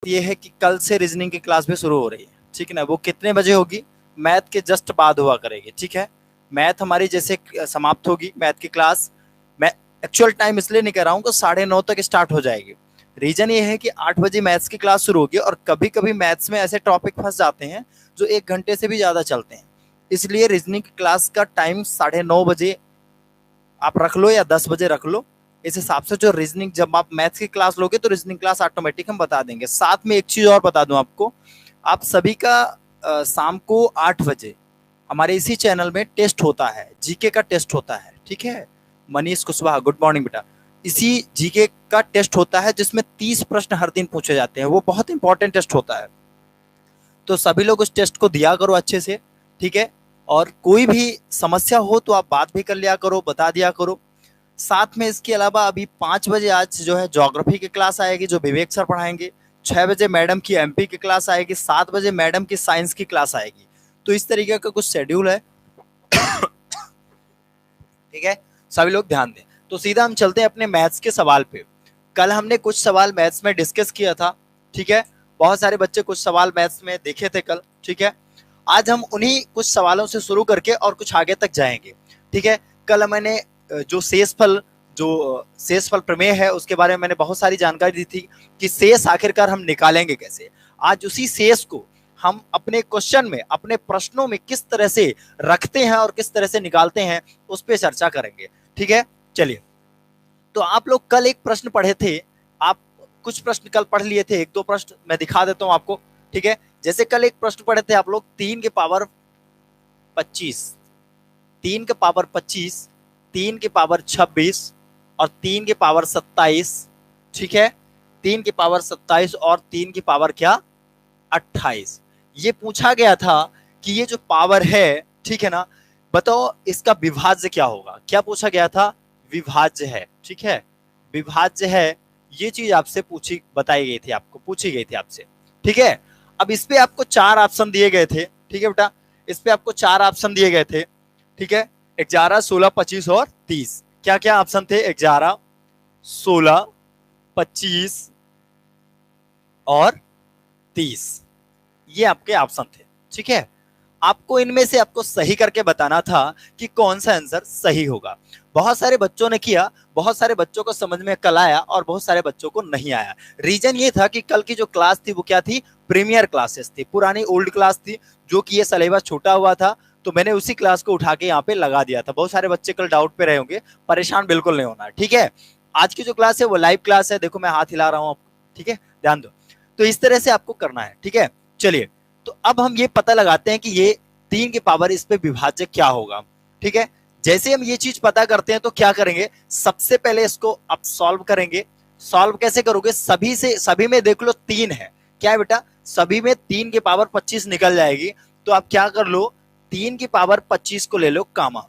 बात यह है कि कल से रीजनिंग की क्लास भी शुरू हो रही है, ठीक है ना। वो कितने बजे होगी? मैथ के जस्ट बाद हुआ करेगी, ठीक है। मैथ हमारी जैसे समाप्त होगी मैथ की क्लास, मैं एक्चुअल टाइम इसलिए नहीं कह रहा हूँ कि 9:30 तक स्टार्ट हो जाएगी। रीजन ये है कि 8 बजे मैथ्स की क्लास शुरू होगी, और कभी कभी मैथ्स में ऐसे टॉपिक फंस जाते हैं जो 1 घंटे से भी ज्यादा चलते हैं। इसलिए रीजनिंग की क्लास का टाइम 9:30 आप रख लो या 10 बजे रख लो। इस हिसाब से जो रीजनिंग, जब आप मैथ्स की क्लास लोगे तो रीजनिंग क्लास ऑटोमेटिक हम बता देंगे। साथ में एक चीज और बता दूं आपको, आप सभी का शाम को 8 बजे हमारे इसी चैनल में टेस्ट होता है, जीके का टेस्ट होता है, ठीक है। मनीष कुशवाहा, गुड मॉर्निंग बेटा। इसी जीके का टेस्ट होता है जिसमें 30 प्रश्न हर दिन पूछे जाते हैं, वो बहुत इंपॉर्टेंट टेस्ट होता है। तो सभी लोग उस टेस्ट को दिया करो अच्छे से, ठीक है। और कोई भी समस्या हो तो आप बात भी कर लिया करो, बता दिया करो। साथ में इसके अलावा अभी 5 बजे आज जो है ज्योग्राफी की क्लास आएगी जो विवेक सर पढ़ाएंगे। 6 बजे मैडम की एमपी की क्लास आएगी। 7 बजे मैडम की साइंस की क्लास आएगी। तो इस तरीके का कुछ शेड्यूल है, ठीक है। सभी लोग ध्यान दें। तो सीधा हम चलते हैं अपने मैथ्स के सवाल पे। कल हमने कुछ सवाल मैथ्स में डिस्कस किया था, ठीक है। बहुत सारे बच्चे कुछ सवाल मैथ्स में देखे थे कल, ठीक है। आज हम उन्हीं कुछ सवालों से शुरू करके और कुछ आगे तक जाएंगे, ठीक है। कल मैंने जो शेषफल प्रमेय है उसके बारे में मैंने बहुत सारी जानकारी दी थी कि शेष आखिरकार हम निकालेंगे कैसे। आज उसी शेष को हम अपने क्वेश्चन में, अपने प्रश्नों में किस तरह से रखते हैं और किस तरह से निकालते हैं उस पर चर्चा करेंगे, ठीक है। चलिए, तो आप लोग कल एक प्रश्न पढ़े थे, आप कुछ प्रश्न कल पढ़ लिए थे, 1-2 प्रश्न मैं दिखा देता हूं आपको, ठीक है। जैसे कल एक प्रश्न पढ़े थे आप लोग 3 की पावर 25, 3 की पावर 25, 3 की पावर 26 और 3 की पावर 27, ठीक है। 3 की पावर 27 और 3 की पावर क्या, 28। ये पूछा गया था कि ये जो पावर है, ठीक है ना, बताओ इसका विभाज्य क्या होगा। क्या पूछा गया था? विभाज्य है, ठीक है। विभाज्य है, ये चीज आपसे बताई गई थी, आपको पूछी गई थी आपसे, ठीक है। अब इस पे आपको 4 ऑप्शन दिए गए थे, ठीक है बेटा। इस पे आपको 4 ऑप्शन दिए गए थे, ठीक है। 11, 16, 25 और 30। क्या क्या ऑप्शन थे? 11, 16, 25 और 30, ये आपके ऑप्शन थे, ठीक है। आपको इनमें से आपको सही करके बताना था कि कौन सा आंसर सही होगा। बहुत सारे बच्चों ने किया, बहुत सारे बच्चों को समझ में कल आया और बहुत सारे बच्चों को नहीं आया। रीजन ये था कि कल की जो क्लास थी वो क्या थी, प्रीमियर क्लासेस थी, पुरानी ओल्ड क्लास थी, जो कि ये सिलेबस छोटा हुआ था, तो मैंने उसी क्लास को उठा के यहाँ पे लगा दिया था। बहुत सारे बच्चे कल डाउट पे रहे होंगे, परेशान बिल्कुल नहीं होना, ठीक है। आज की जो क्लास है वो लाइव क्लास है, देखो मैं हाथ हिला रहा हूँ आपको, ठीक है, ध्यान दो। तो इस तरह से आपको करना है, ठीक है। चलिए, तो अब हम ये पता लगाते हैं कि ये 3 की पावर इस पे विभाज्य क्या होगा, ठीक है। जैसे हम ये चीज पता करते हैं तो क्या करेंगे, सबसे पहले इसको आप सॉल्व करेंगे। सॉल्व कैसे करोगे? सभी में देख लो 3 है, क्या है बेटा, सभी में 3 की पावर 25 निकल जाएगी। तो आप क्या कर लो, 3 की पावर 25 को ले लो कामा।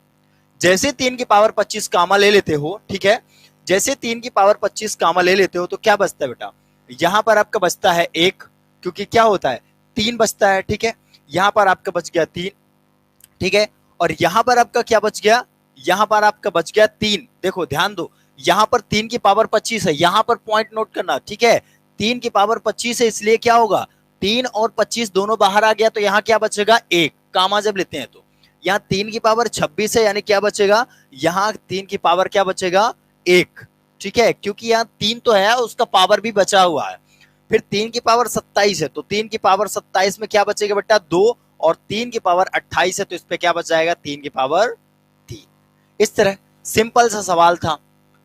जैसे 3 की पावर 25 कामा ले लेते हो, ठीक है, जैसे 3 की पावर 25 कामा ले लेते हो तो क्या बचता है बेटा, यहां पर आपका बचता है 1, क्योंकि क्या होता है 3 बचता है, ठीक है। यहां पर आपका बच गया 3, ठीक है। और यहां पर आपका क्या बच गया, यहां पर आपका बच गया 3। देखो ध्यान दो, यहां पर 3 की पावर 25 है, यहां पर पॉइंट नोट करना, ठीक है। 3 की पावर 25 है, इसलिए क्या होगा, 3 और 25 दोनों बाहर आ गया, तो यहां क्या बचेगा 1, कामा जब लेते हैं तो। यहाँ 3 की पावर 26 है, यानी क्या बचेगा, यहाँ 3 की पावर क्या बचेगा 1, ठीक है, क्योंकि यहाँ 3 तो है, उसका पावर भी बचा हुआ है। फिर 3 की पावर 27 है, तो 3 की पावर 27 में क्या बचेगा बेटा 2, और 3 की पावर 28 है, तो इस पे क्या बच जाएगा 3 की पावर 3। इस तरह सिंपल सा सवाल था,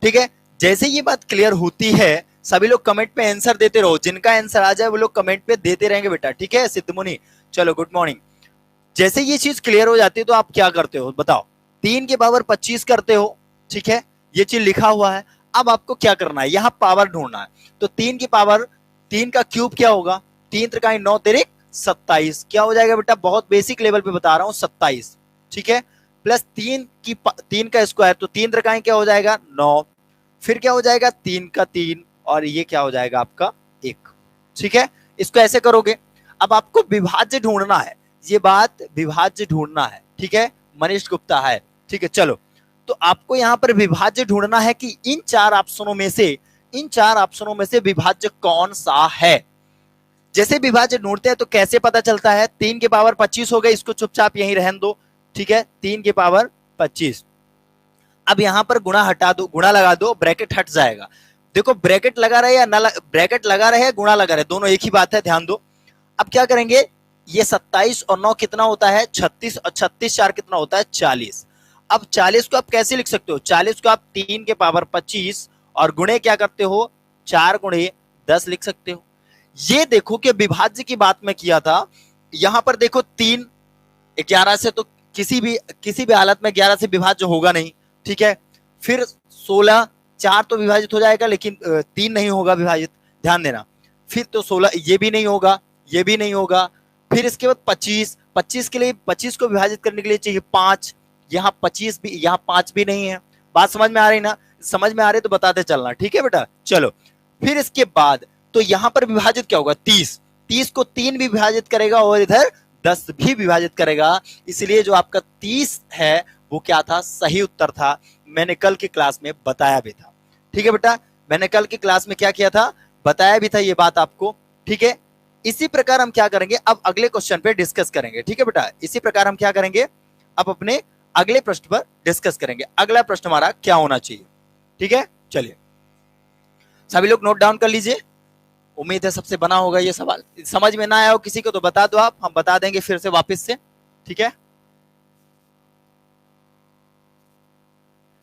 ठीक है। जैसे ये बात क्लियर होती है, सभी लोग कमेंट पे आंसर देते रहो, जिनका आंसर आ जाए वो लोग कमेंट पे देते रहेंगे बेटा, ठीक है। सिद्धमुनि, चलो गुड मॉर्निंग। जैसे ये चीज क्लियर हो जाती है तो आप क्या करते हो बताओ, 3 की पावर 25 करते हो, ठीक है, ये चीज लिखा हुआ है। अब आपको क्या करना है, यहां पावर ढूंढना है। तो 3 की पावर 3 का क्यूब क्या होगा, 3 त्रिकाई 9 तिरिक 27, क्या हो जाएगा बेटा, बहुत बेसिक लेवल पे बता रहा हूं 27, ठीक है। प्लस 3 का स्क्वायर, तो 3 त्रिकाई क्या हो जाएगा 9, फिर क्या हो जाएगा 3 का 3, और ये क्या हो जाएगा आपका 1, ठीक है। इसको ऐसे करोगे। अब आपको विभाज्य ढूंढना है, ये बात विभाज्य ढूंढना है, ठीक है। मनीष गुप्ता है, ठीक है। चलो, तो आपको यहां पर विभाज्य ढूंढना है कि इन 4 ऑप्शनों में से विभाज्य कौन सा है। जैसे विभाज्य ढूंढते हैं तो कैसे पता चलता है? 3 की पावर 25 हो गई, इसको चुपचाप यहीं रहने दो, ठीक है, 3 की पावर 25। अब यहां पर गुणा हटा दो, गुणा लगा दो, ब्रैकेट हट जाएगा। देखो ब्रैकेट लगा रहे या ना ब्रैकेट लगा रहे गुणा लगा रहे, दोनों एक ही बात है, ध्यान दो। अब क्या करेंगे, ये 27 और 9 कितना होता है? 36, और 36 4 कितना होता है? 40। अब 40 को आप कैसे लिख सकते हो? 40 को आप 3 के पावर 25 और गुणे क्या करते हो? 4 गुणे 10 लिख सकते हो। ये देखो कि विभाज्य की बात मैं किया था, यहां पर देखो 3 11 से तो किसी भी हालत में 11 से विभाज्य होगा नहीं, ठीक है। फिर 16 4 तो विभाजित हो जाएगा, लेकिन 3 नहीं होगा विभाजित, ध्यान देना। फिर तो 16 ये भी नहीं होगा, ये भी नहीं होगा। फिर इसके बाद 25 के लिए 25 को विभाजित करने के लिए चाहिए 5, यहाँ 25 भी, यहाँ 5 भी नहीं है। बात समझ में आ रही ना? समझ में आ रही तो बताते चलना, ठीक है बेटा। चलो फिर इसके बाद तो यहां पर विभाजित क्या होगा? 30 को 3 भी विभाजित करेगा और इधर 10 भी विभाजित करेगा, इसलिए जो आपका 30 है वो क्या था? सही उत्तर था। मैंने कल की क्लास में बताया भी था, ठीक है बेटा। मैंने कल की क्लास में क्या किया था? बताया भी था ये बात आपको, ठीक है। इसी प्रकार हम क्या करेंगे, अब अगले क्वेश्चन पे डिस्कस करेंगे, ठीक है बेटा। इसी प्रकार हम क्या करेंगे, अब अपने अगले प्रश्न पर डिस्कस करेंगे। अगला प्रश्न हमारा क्या होना चाहिए, ठीक है। चलिए सभी लोग नोट डाउन कर लीजिए, उम्मीद है सबसे बना होगा ये सवाल। समझ में ना आया हो किसी को तो बता दो आप, हम बता देंगे फिर से वापस से, ठीक है।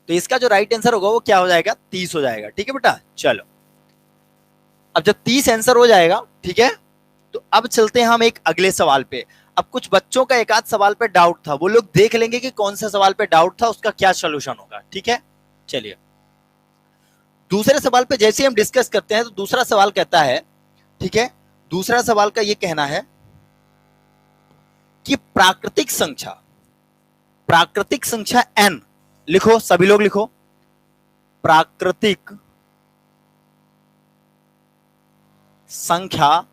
तो इसका जो राइट आंसर होगा वो क्या हो जाएगा? 30 हो जाएगा, ठीक है बेटा। चलो अब जब 30 आंसर हो जाएगा, ठीक है, तो अब चलते हैं हम एक अगले सवाल पे। अब कुछ बच्चों का एक आध सवाल पे डाउट था, वो लोग देख लेंगे कि कौन सा सवाल पे डाउट था, उसका क्या सोल्यूशन होगा, ठीक है। चलिए दूसरे सवाल पे जैसे हम डिस्कस करते हैं तो दूसरा सवाल कहता है, ठीक है, दूसरा सवाल का ये कहना है कि प्राकृतिक संख्या n, लिखो सभी लोग लिखो, प्राकृतिक संख्या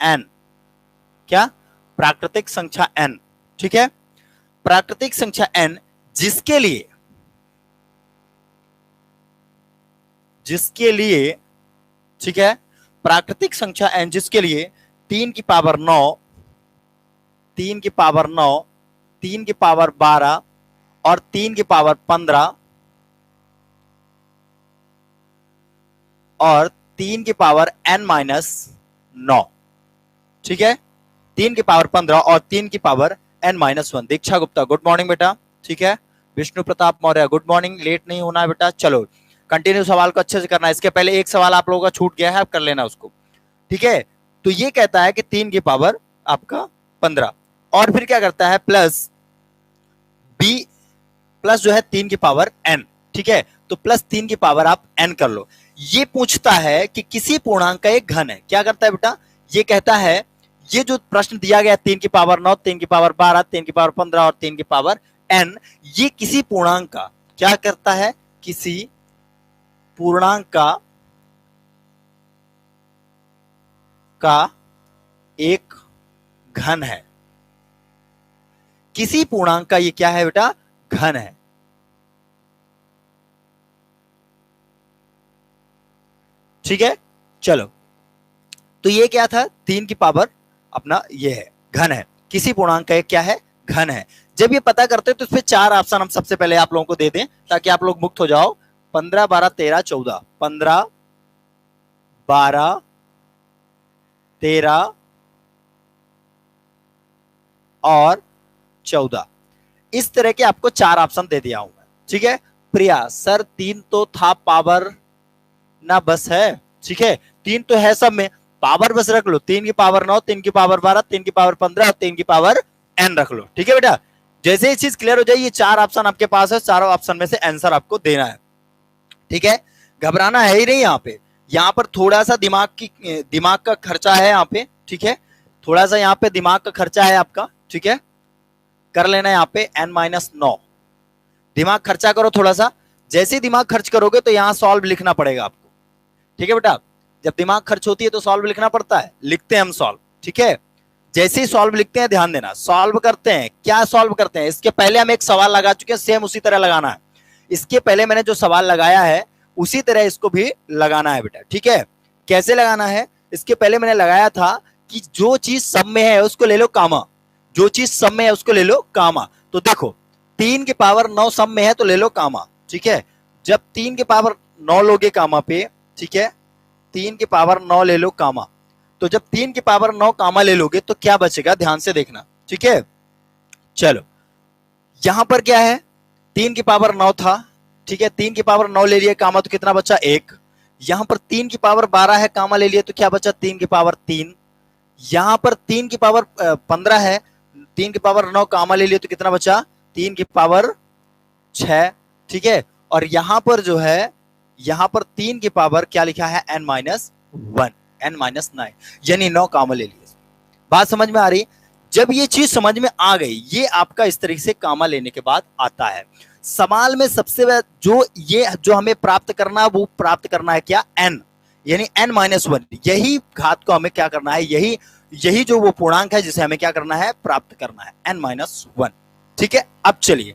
n, क्या? प्राकृतिक संख्या n, ठीक है। प्राकृतिक संख्या n जिसके लिए ठीक है, प्राकृतिक संख्या n जिसके लिए 3 की पावर 9, 3 की पावर 9, 3 की पावर 12 और 3 की पावर 15 और 3 की पावर n-9, ठीक है, 3 की पावर 15 और 3 की power n-1। Diksha Gupta good morning बेटा, ठीक है। Vishnu Pratap Maurya good morning, late नहीं होना है बेटा। चलो कंटिन्यू सवाल को अच्छे से करना है। इसके पहले एक सवाल आप लोगों का छूट गया है, आप कर लेना उसको, ठीक है। तो ये कहता है कि 3 की पावर आपका 15 और फिर क्या करता है प्लस b प्लस जो है 3 की पावर n, ठीक है। तो प्लस 3 की पावर आप n कर लो। ये पूछता है कि किसी पूर्णांक का एक घन है। क्या करता है बेटा? ये कहता है, ये जो प्रश्न दिया गया 3 की पावर 9, 3 की पावर 12, 3 की पावर 15 और 3 की पावर n, ये किसी पूर्णांक का क्या करता है? किसी पूर्णांक का एक घन है। किसी पूर्णांक का ये क्या है बेटा? घन है, ठीक है। चलो तो ये क्या था? 3 की पावर अपना ये है, घन है, किसी पूर्णांक का एक क्या है? घन है। जब ये पता करते हैं तो इसमें 4 ऑप्शन हम सबसे पहले आप लोगों को दे दें ताकि आप लोग मुक्त हो जाओ। 15 12 13 14, 15 12 13 और 14, इस तरह के आपको 4 ऑप्शन दे दिया हूं मैं, ठीक है। प्रिया सर 3 तो था पावर ना बस है, ठीक है, 3 तो है सब में, पावर बस रख लो, 3 की पावर 9, 3 की पावर 12, 3 की पावर 15 और 3 की पावर n रख लो, ठीक है बेटा। जैसे ही चीज क्लियर हो जाए, ये 4 ऑप्शन आपके पास है, चारों ऑप्शन में से आंसर आपको देना है, ठीक है। घबराना है ही नहीं यहाँ पर थोड़ा सा दिमाग का खर्चा है यहाँ पे, ठीक है, थोड़ा सा यहाँ पे दिमाग का खर्चा है आपका, ठीक है। कर लेना यहाँ पे n-9, दिमाग खर्चा करो थोड़ा सा। जैसे ही दिमाग खर्च करोगे तो यहाँ सॉल्व लिखना पड़ेगा आपको, ठीक है बेटा। जब दिमाग खर्च होती है तो सॉल्व लिखना पड़ता है, लिखते हैं हम सॉल्व, ठीक है। जैसे ही सॉल्व लिखते हैं ध्यान देना, सॉल्व करते हैं, क्या सॉल्व करते हैं, इसके पहले हम एक सवाल लगा चुके हैं, सेम उसी तरह लगाना है। इसके पहले मैंने जो सवाल लगाया है उसी तरह इसको भी लगाना है बेटा, ठीक है। कैसे लगाना है? इसके पहले मैंने लगाया था कि जो चीज सब में है उसको ले लो कामा, जो चीज सब में है उसको ले लो कामा। तो देखो 3 की पावर 9 सब में है तो ले लो कामा, ठीक है। जब 3 की पावर 9 लोगे कामा पे, ठीक है, 3 की पावर 9 ले लो कामा, तो जब 3 की पावर 9 कामा ले लोगे तो क्या बचेगा, ध्यान से देखना, ठीक है। चलो यहां पर क्या है, 3 की पावर 9 था, ठीक है, 3 की पावर 9 ले लिया कामा तो कितना बचा 1। यहां पर 3 की पावर 12 है, कामा ले लिया तो क्या बचा 3 की पावर 3। यहां पर 3 की पावर 15 है, 3 की पावर 9 कामा ले लिया तो कितना बचा 3 की पावर 6, ठीक है। और यहां पर जो है, यहां पर 3 की पावर क्या लिखा है n-1, n-9, यानी 9 कामा ले लिए। बात समझ में आ रही? जब ये चीज समझ में आ गई, ये आपका इस तरीके से कामा लेने के बाद आता है। सवाल में सबसे जो हमें प्राप्त करना है वो प्राप्त करना है क्या, n, यानी n-1। यही घात को हमें क्या करना है, यही जो वो पूर्णांक है जिसे हमें क्या करना है, प्राप्त करना है, n-1, ठीक है। अब चलिए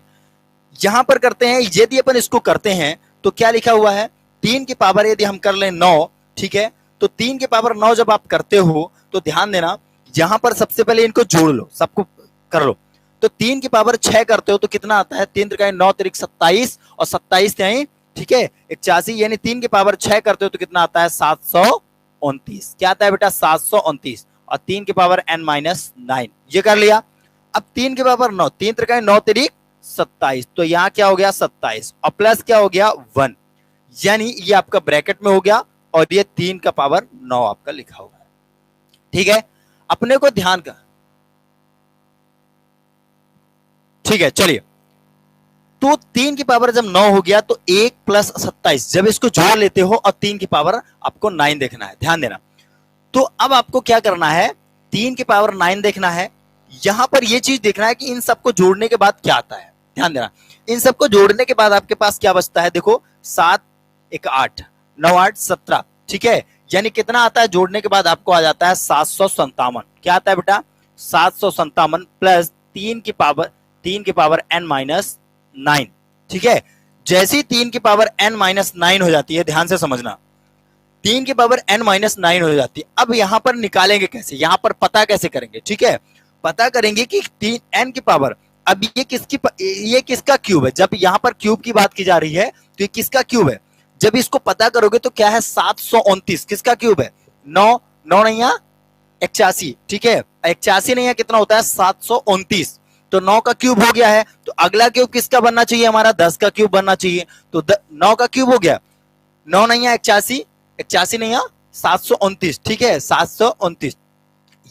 यहां पर करते हैं, यदि अपन इसको करते हैं तो क्या लिखा हुआ है, 3 की पावर यदि हम कर लें 9, ठीक है, तो 3 की पावर 9 जब आप करते हो तो ध्यान देना, यहां पर सबसे पहले इनको जोड़ लो, सबको कर लो। तो 3 की पावर 6 करते हो तो कितना आता है, 3 त्रिक 9 त्रिक 27 और 27 यहीं, ठीक है, 81, यानी 3 की पावर 6 करते हो तो कितना आता है 729। क्या आता है बेटा 729, और 3 की पावर n-9, ये कर लिया। अब 3 की पावर 9, 3 त्रिक 9 त्रिक 27, तो यहां क्या हो गया 27 और प्लस क्या हो गया 1, यानी ये आपका ब्रैकेट में हो गया और ये 3 का पावर 9 आपका लिखा हुआ है, ठीक है। अपने को ध्यान का, ठीक है, चलिए। तो 3 की पावर जब 9 हो गया तो 1 प्लस 27 जब इसको जोड़ लेते हो और 3 की पावर आपको 9 देखना है, ध्यान देना। तो अब आपको क्या करना है, 3 की पावर 9 देखना है, यहां पर यह चीज देखना है कि इन सबको जोड़ने के बाद क्या आता है, ध्यान देना। इन सबको जोड़ने के बाद आपके पास क्या बचता है, देखो 7 1 8 9 8 17, ठीक है, यानी कितना आता है जोड़ने के बाद आपको आ जाता है 757। क्या आता है बेटा 757 प्लस 3 की पावर n-9, ठीक है। जैसे ही 3 की पावर n-9 हो जाती है, ध्यान से समझना, 3 की पावर n-9 हो जाती है। अब यहां पर निकालेंगे कैसे, यहां पर पता कैसे करेंगे, ठीक है, पता करेंगे कि 3 n की पावर, अब ये किसका क्यूब है, जब यहां पर क्यूब की बात की जा रही है तो ये किसका क्यूब है, जब इसको पता करोगे तो क्या है 729, किसका क्यूब है 9 9 नहीं 81, ठीक है, 81 नहीं है, कितना होता है 729, तो 9 का क्यूब हो गया है। तो अगला क्यूब किसका बनना चाहिए, हमारा 10 का क्यूब बनना चाहिए, तो 9 का क्यूब हो गया, 9 नहीं है 81, 81 नहीं है 729, ठीक है, 729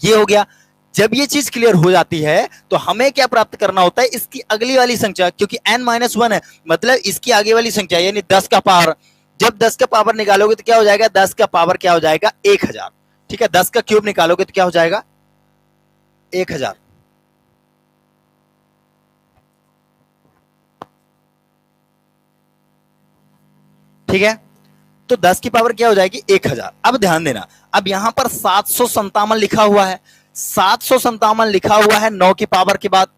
ये हो गया। जब ये चीज क्लियर हो जाती है तो हमें क्या प्राप्त करना होता है, इसकी अगली वाली संख्या, क्योंकि n-1 है, मतलब इसकी आगे वाली संख्या यानी 10 का पावर। जब 10 का पावर निकालोगे तो क्या हो जाएगा, 10 का पावर क्या हो जाएगा 1000, ठीक है, 10 का क्यूब निकालोगे तो क्या हो जाएगा 1000, ठीक है। तो 10 की पावर क्या हो जाएगी 1000। अब ध्यान देना, अब यहां पर 757 लिखा हुआ है, 757 लिखा हुआ है 9 की पावर के बाद।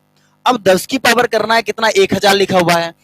अब 10 की पावर करना है कितना, 1000 लिखा हुआ है।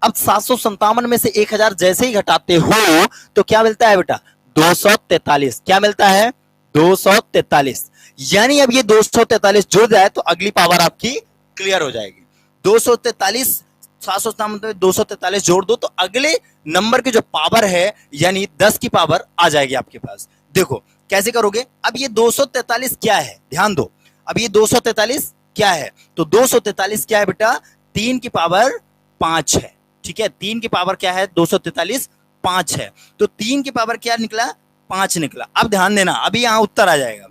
अब 757 में से 1000 जैसे ही घटाते हो तो क्या मिलता है बेटा 243। क्या मिलता है 243, यानी अब ये 243 जुड़ जाए तो अगली पावर आपकी क्लियर हो जाएगी। 243 757 में 243 जोड़ दो तो अगले नंबर की जो पावर है यानी 10 की पावर आ जाएगी आपके पास। देखो कैसे करोगे, अब ये 243 क्या है, ध्यान दो, अब ये 243 क्या है, तो 243 क्या है बेटा 3 की पावर 5 है, ठीक है, 3 की पावर क्या है 243 5 है, तो 3 की पावर क्या निकला 5 निकला। अब ध्यान देना, अभी यहां उत्तर आ जाएगा।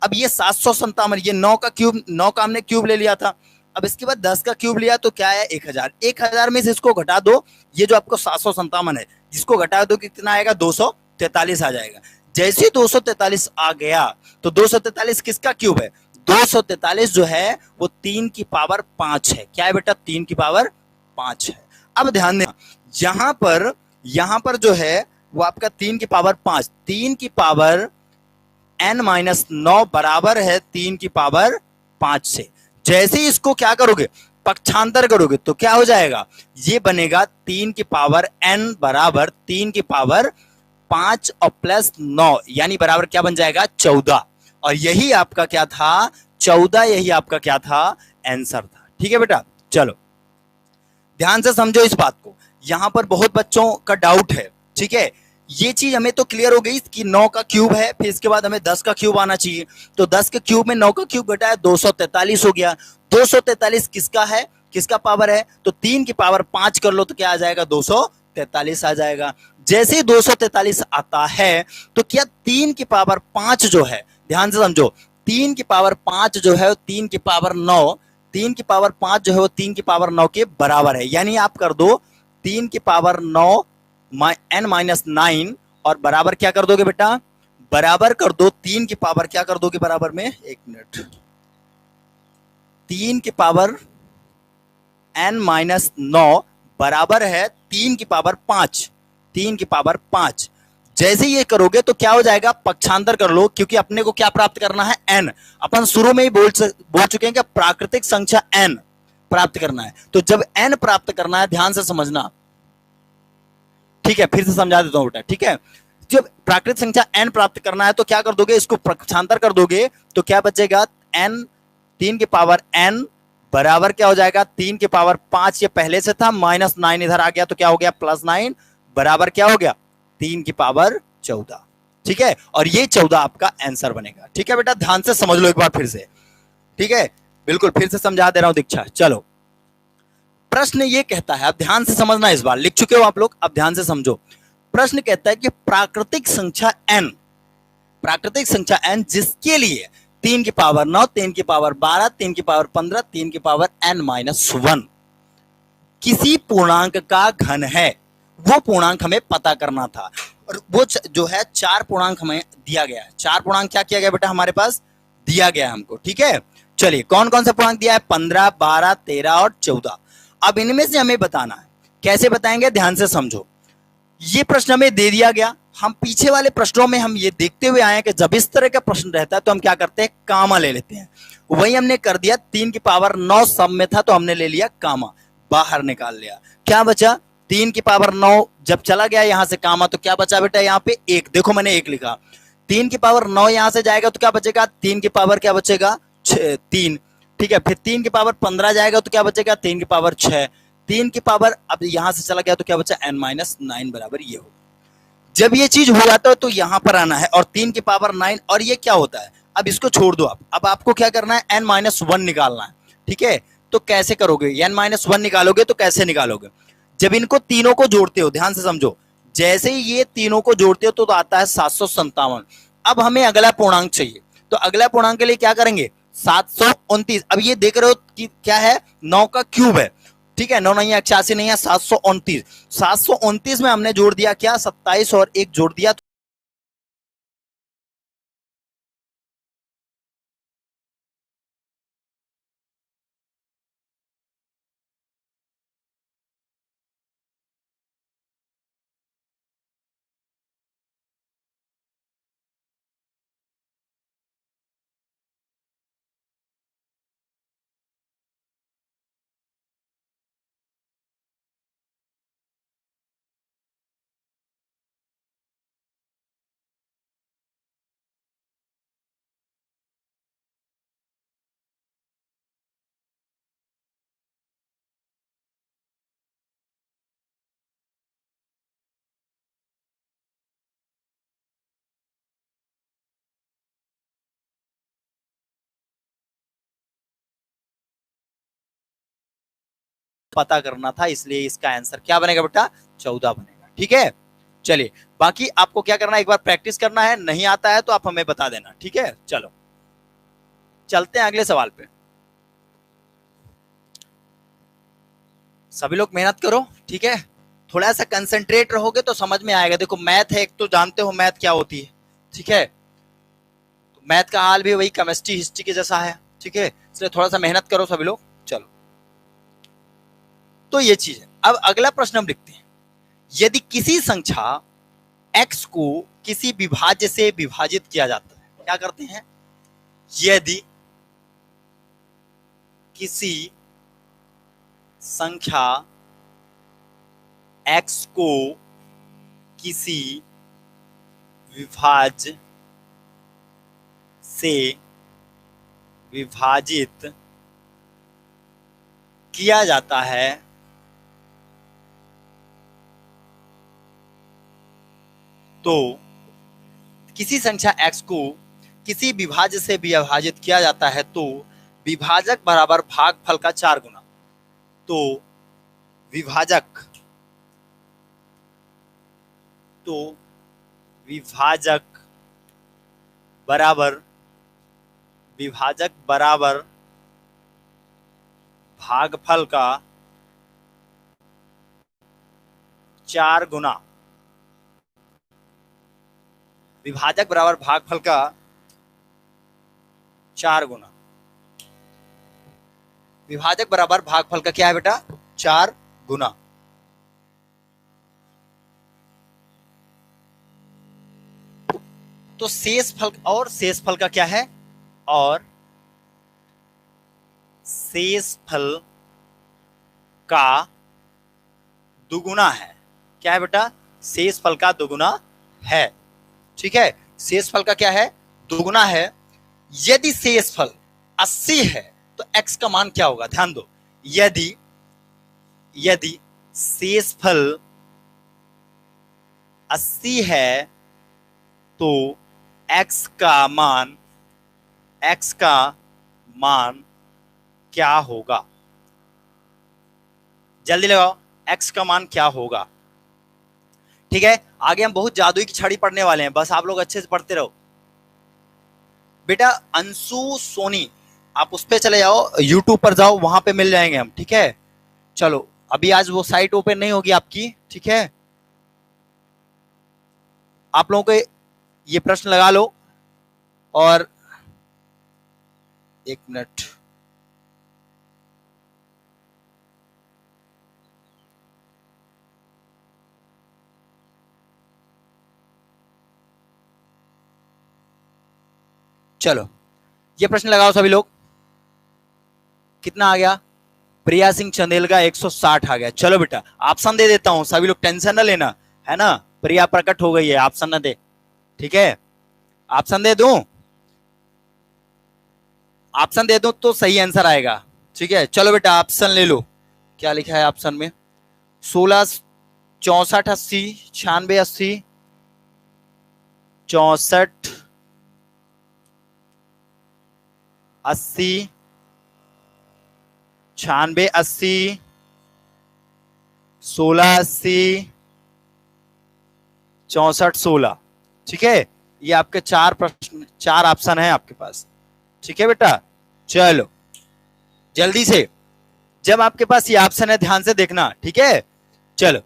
अब ये 757, ये 9 का क्यूब, 9 का हमने क्यूब ले लिया था, अब इसके बाद 10 का क्यूब लिया तो क्या है 1000, 1000 में से इसको घटा दो, ये जो आपको 757 है जिसको घटा दो कितना आएगा 243 आ जाएगा। जैसे 243 आ गया तो 243 किसका क्यूब है, 243 जो है वो 3 की पावर 5 है। क्या है बेटा 3 की पावर 5 है। अब ध्यान देना, यहां पर जो है वो आपका 3 की पावर 5, 3 की पावर n-9 बराबर है 3 की पावर 5 से। जैसे ही इसको क्या करोगे पक्षांतर करोगे तो क्या हो जाएगा, ये बनेगा 3 की पावर n बराबर 3 की पावर 5 और प्लस 9 यानी बराबर क्या बन जाएगा 14। और यही आपका क्या था 14, यही आपका क्या था आंसर था। ठीक है बेटा, चलो ध्यान से समझो इस बात को। यहां पर बहुत बच्चों का डाउट है। ठीक है, ये चीज हमें तो क्लियर हो गई कि 9 का क्यूब है, फिर इसके बाद हमें 10 का क्यूब आना चाहिए। तो 10 के क्यूब में 9 का क्यूब घटाया 243 हो गया। 243 किसका है, किसका पावर है, तो 3 की पावर 5 कर लो तो क्या आ जाएगा 243 आ जाएगा। जैसे ही 243 आता है तो क्या 3 की पावर 5 जो है, ध्यान से समझो, 3 की पावर 5 जो है 3 की पावर 9, 3 की पावर 5 जो है वो 3 की पावर 9 के बराबर है। यानी आप कर दो 3 की पावर 9 n माइनस 9 और बराबर क्या कर दोगे बेटा, बराबर कर दो 3 की पावर क्या कर दोगे बराबर में, एक मिनट, 3 की पावर n माइनस 9 बराबर है 3 की पावर 5, 3 की पावर 5। जैसे ये करोगे तो क्या हो जाएगा, पक्षांतर कर लो, क्योंकि अपने को क्या प्राप्त करना है n। अपन शुरू में ही बोल चुके हैं कि प्राकृतिक संख्या n प्राप्त करना है। तो जब n प्राप्त करना है, ध्यान से समझना, ठीक है, फिर से समझा देता हूं बेटा। ठीक है, जब प्राकृतिक संख्या n प्राप्त करना है तो क्या कर दोगे, इसको पक्षांतर कर दोगे तो क्या बचेगा n, 3 की पावर n बराबर क्या हो जाएगा 3 की पावर 5, ये पहले से था, माइनस 9 इधर आ गया तो क्या हो गया प्लस 9 बराबर क्या हो गया 3 की पावर 14। ठीक है, और ये 14 आपका आंसर बनेगा। ठीक है बेटा, ध्यान से समझ लो एक बार फिर से। ठीक है, बिल्कुल फिर से समझा दे रहा हूं दीक्षा। चलो, प्रश्न ये कहता है, अब ध्यान से समझना, इस बार लिख चुके हो आप लोग, अब ध्यान से समझो। प्रश्न कहता है कि प्राकृतिक संख्या n, प्राकृतिक संख्या n जिसके लिए 3 की पावर 9, 3 की पावर 12, 3 की पावर 15, 3 की पावर n माइनस 1 किसी पूर्णांक का घन है, वो पूर्णांक हमें पता करना था। और वो जो है 4 पूर्णांक हमें दिया गया है। 4 पूर्णांक क्या किया गया बेटा, हमारे पास दिया गया है हमको। ठीक है, चलिए कौन कौन सा पूर्णांक दिया है, 15, 12, 13 और 14। अब इनमें से हमें बताना है, कैसे बताएंगे, ध्यान से समझो। ये प्रश्न हमें दे दिया गया, हम पीछे वाले प्रश्नों में हम ये देखते हुए आए हैं कि जब इस तरह का प्रश्न रहता है तो हम क्या करते हैं, कामा ले लेते हैं। वही हमने कर दिया, 3 की पावर 9 सब में था तो हमने ले लिया कामा, बाहर निकाल लिया। क्या बचा, 3 की पावर 9 जब चला गया यहां से कामा तो क्या बचा बेटा, यहाँ पे 1, देखो मैंने 1 लिखा। 3 की पावर 9 यहां से जाएगा तो क्या बचेगा, 3 की पावर क्या बचेगा 3। ठीक है, फिर 3 की पावर 15 जाएगा तो क्या बचेगा 3 की पावर 6। 3 की पावर अब यहां से चला गया तो क्या बचा n माइनस 9 बराबर ये हो। जब ये चीज हो जाता है तो यहां पर आना है और 3 की पावर 9, और ये क्या होता है, अब इसको छोड़ दो आप, अब आपको क्या करना है n माइनस 1 निकालना है। ठीक है, तो कैसे करोगे, n माइनस 1 निकालोगे तो कैसे निकालोगे, जब इनको तीनों को जोड़ते हो, ध्यान से समझो, जैसे ही ये तीनों को जोड़ते हो तो आता है 757। अब हमें अगला पूर्णांक चाहिए, तो अगला पूर्णांक के लिए क्या करेंगे 729। अब ये देख रहे हो कि क्या है, 9 का क्यूब है। ठीक है, 9 नहीं है 81 नहीं है 729। 729 में हमने जोड़ दिया क्या 27 और 1 जोड़ दिया, पता करना था, इसलिए इसका आंसर क्या बनेगा बेटा 14 बनेगा। ठीक है, चलिए बाकी आपको क्या करना है, एक बार प्रैक्टिस करना है, नहीं आता है तो आप हमें बता देना। ठीक है, चलो चलते हैं अगले सवाल पे। सभी लोग मेहनत करो। ठीक है, थोड़ा सा कंसंट्रेट रहोगे तो समझ में आएगा। देखो मैथ है, एक तो जानते हो मैथ क्या होती है। ठीक है, तो मैथ का हाल भी वही केमिस्ट्री हिस्ट्री के जैसा है। ठीक है, इसलिए थोड़ा सा मेहनत करो सभी लोग। चलो, तो ये चीज है। अब अगला प्रश्न हम लिखते हैं, यदि किसी संख्या x को किसी विभाज्य से विभाजित किया जाता है, क्या करते हैं, यदि किसी संख्या x को किसी विभाज्य से विभाजित किया जाता है तो किसी संख्या x को किसी विभाज्य से विभाजित किया जाता है तो विभाजक बराबर भागफल का 4 गुना। तो विभाजक बराबर भागफल का 4 गुना। विभाजक बराबर भागफल का 4 गुना। विभाजक बराबर भागफल का क्या है बेटा? 4 गुना। तो शेषफल का क्या है? और शेषफल का दुगुना है। क्या है बेटा? शेषफल का दुगुना है। ठीक है, शेषफल का क्या है? दुगुना है। यदि शेषफल 80 है तो x का मान क्या होगा? ध्यान दो, यदि शेषफल 80 है तो x का मान क्या होगा? जल्दी लगाओ, x का मान क्या होगा? ठीक है, आगे हम बहुत जादुई की छड़ी पढ़ने वाले हैं, बस आप लोग अच्छे से पढ़ते रहो। बेटा अंशु सोनी, आप उस पे चले जाओ, यूट्यूब पर जाओ, वहां पे मिल जाएंगे हम। ठीक है, चलो अभी आज वो साइट ओपन नहीं होगी आपकी। ठीक है, आप लोगों को ये प्रश्न लगा लो। और एक मिनट, चलो ये प्रश्न लगाओ सभी लोग। कितना आ गया? प्रिया सिंह चंदेल का 160 आ गया। चलो बेटा ऑप्शन दे देता हूं, सभी लोग टेंशन ना लेना, है ना? प्रिया प्रकट हो गई है, ऑप्शन ना दे। ठीक है, ऑप्शन दे दूं? ऑप्शन दे दूं तो सही आंसर आएगा। ठीक है, चलो बेटा ऑप्शन ले लो। क्या लिखा है ऑप्शन में? 16, 64, 80, 96, 80, 64, 80, 96, 80, 16, 80, 64, 16। ठीक है, ये आपके 4 प्रश्न, 4 ऑप्शन है आपके पास। ठीक है बेटा, चलो जल्दी से, जब आपके पास ये ऑप्शन है ध्यान से देखना। ठीक है, चलो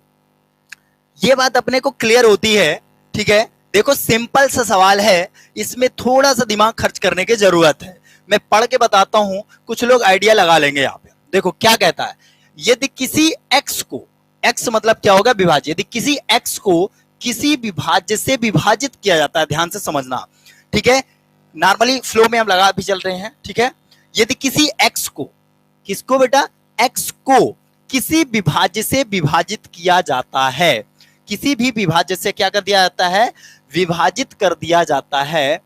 ये बात अपने को क्लियर होती है। ठीक है, देखो सिंपल सा सवाल है, इसमें थोड़ा सा दिमाग खर्च करने की जरूरत है। मैं पढ़ के बताता हूं, कुछ लोग आइडिया लगा लेंगे यहाँ पे। देखो क्या कहता है, यदि किसी x को, x मतलब क्या होगा? विभाज्य। यदि किसी x को किसी विभाज्य से विभाजित किया जाता है, ध्यान से समझना। ठीक है, नॉर्मली फ्लो में हम लगा भी चल रहे हैं। ठीक है, यदि किसी x को, किसको बेटा? x को किसी विभाज्य से विभाजित किया जाता है, किसी भी विभाज्य से क्या कर दिया जाता है? विभाजित कर दिया जाता है,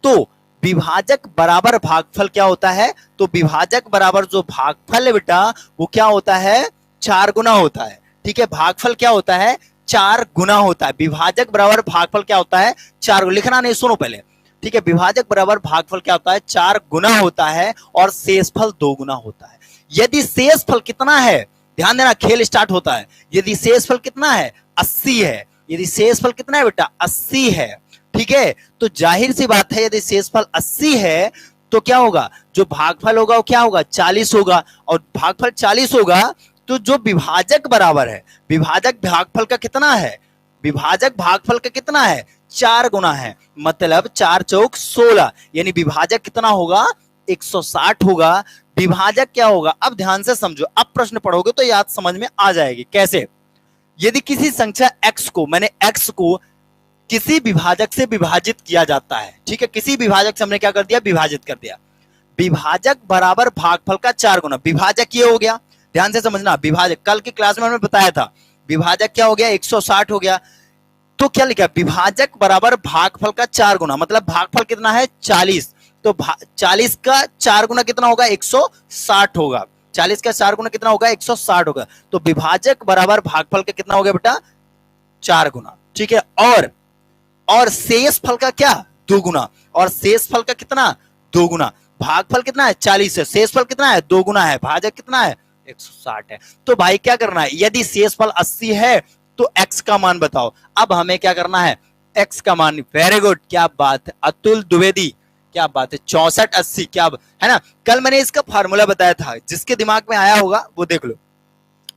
तो विभाजक बराबर भागफल क्या होता है? तो विभाजक बराबर जो भागफल है बेटा वो क्या होता है? 4 गुना होता है। ठीक है, भागफल क्या होता है? 4 गुना होता है। विभाजक बराबर भागफल क्या होता है? 4 गुना। लिखना नहीं, सुनो पहले। ठीक है, विभाजक बराबर भागफल क्या होता है? 4 गुना होता है, और शेषफल 2 गुना होता है। यदि शेषफल कितना है? ध्यान देना, खेल स्टार्ट होता है। यदि शेषफल कितना है? 80 है। यदि शेषफल कितना है बेटा? 80 है। ठीक है, तो जाहिर सी बात है यदि शेषफल 80 है तो क्या होगा? जो भागफल होगा वो क्या होगा? 40 होगा। और भागफल 40 होगा तो जो विभाजक बराबर है, विभाजक भागफल का कितना है? विभाजक भागफल का कितना है? 4 गुना है। मतलब 4 चौक 16, यानी विभाजक कितना होगा? 160 होगा। विभाजक क्या होगा? अब ध्यान से समझो, अब प्रश्न पढ़ोगे तो याद समझ में आ जाएगी। कैसे? यदि किसी संख्या x को, मैंने x को किसी विभाजक से विभाजित किया जाता है। ठीक है, किसी विभाजक से हमने क्या कर दिया? विभाजित कर दिया। विभाजक बराबर भागफल का 4 गुना। विभाजक ये हो गया, ध्यान से समझना। विभाजक कल की क्लास में हमने बताया था, विभाजक क्या हो गया? 160 हो गया। तो क्या लिखा, विभाजक बराबर भागफल का 4 गुना, मतलब भागफल कितना है 40, तो 40 का 4 गुना कितना होगा 160 होगा, 40 का 4 गुना कितना होगा 160 होगा, तो विभाजक बराबर भागफल का कितना हो गया बेटा 4 गुना, ठीक है। और शेष फल का क्या 2 गुना, और शेष फल का कितना 2 गुना, भागफल कितना है 40 है, शेष फल कितना है 2 गुना है, भाजक कितना है 160 है। तो भाई क्या करना है, यदि शेष फल 80 है तो x का मान बताओ। अब हमें क्या करना है, x का मान, वेरी गुड, क्या बात है अतुल द्विवेदी, क्या बात है 64 80, क्या है ना, कल मैंने इसका फार्मूला बताया था, जिसके दिमाग में आया होगा वो देख लो,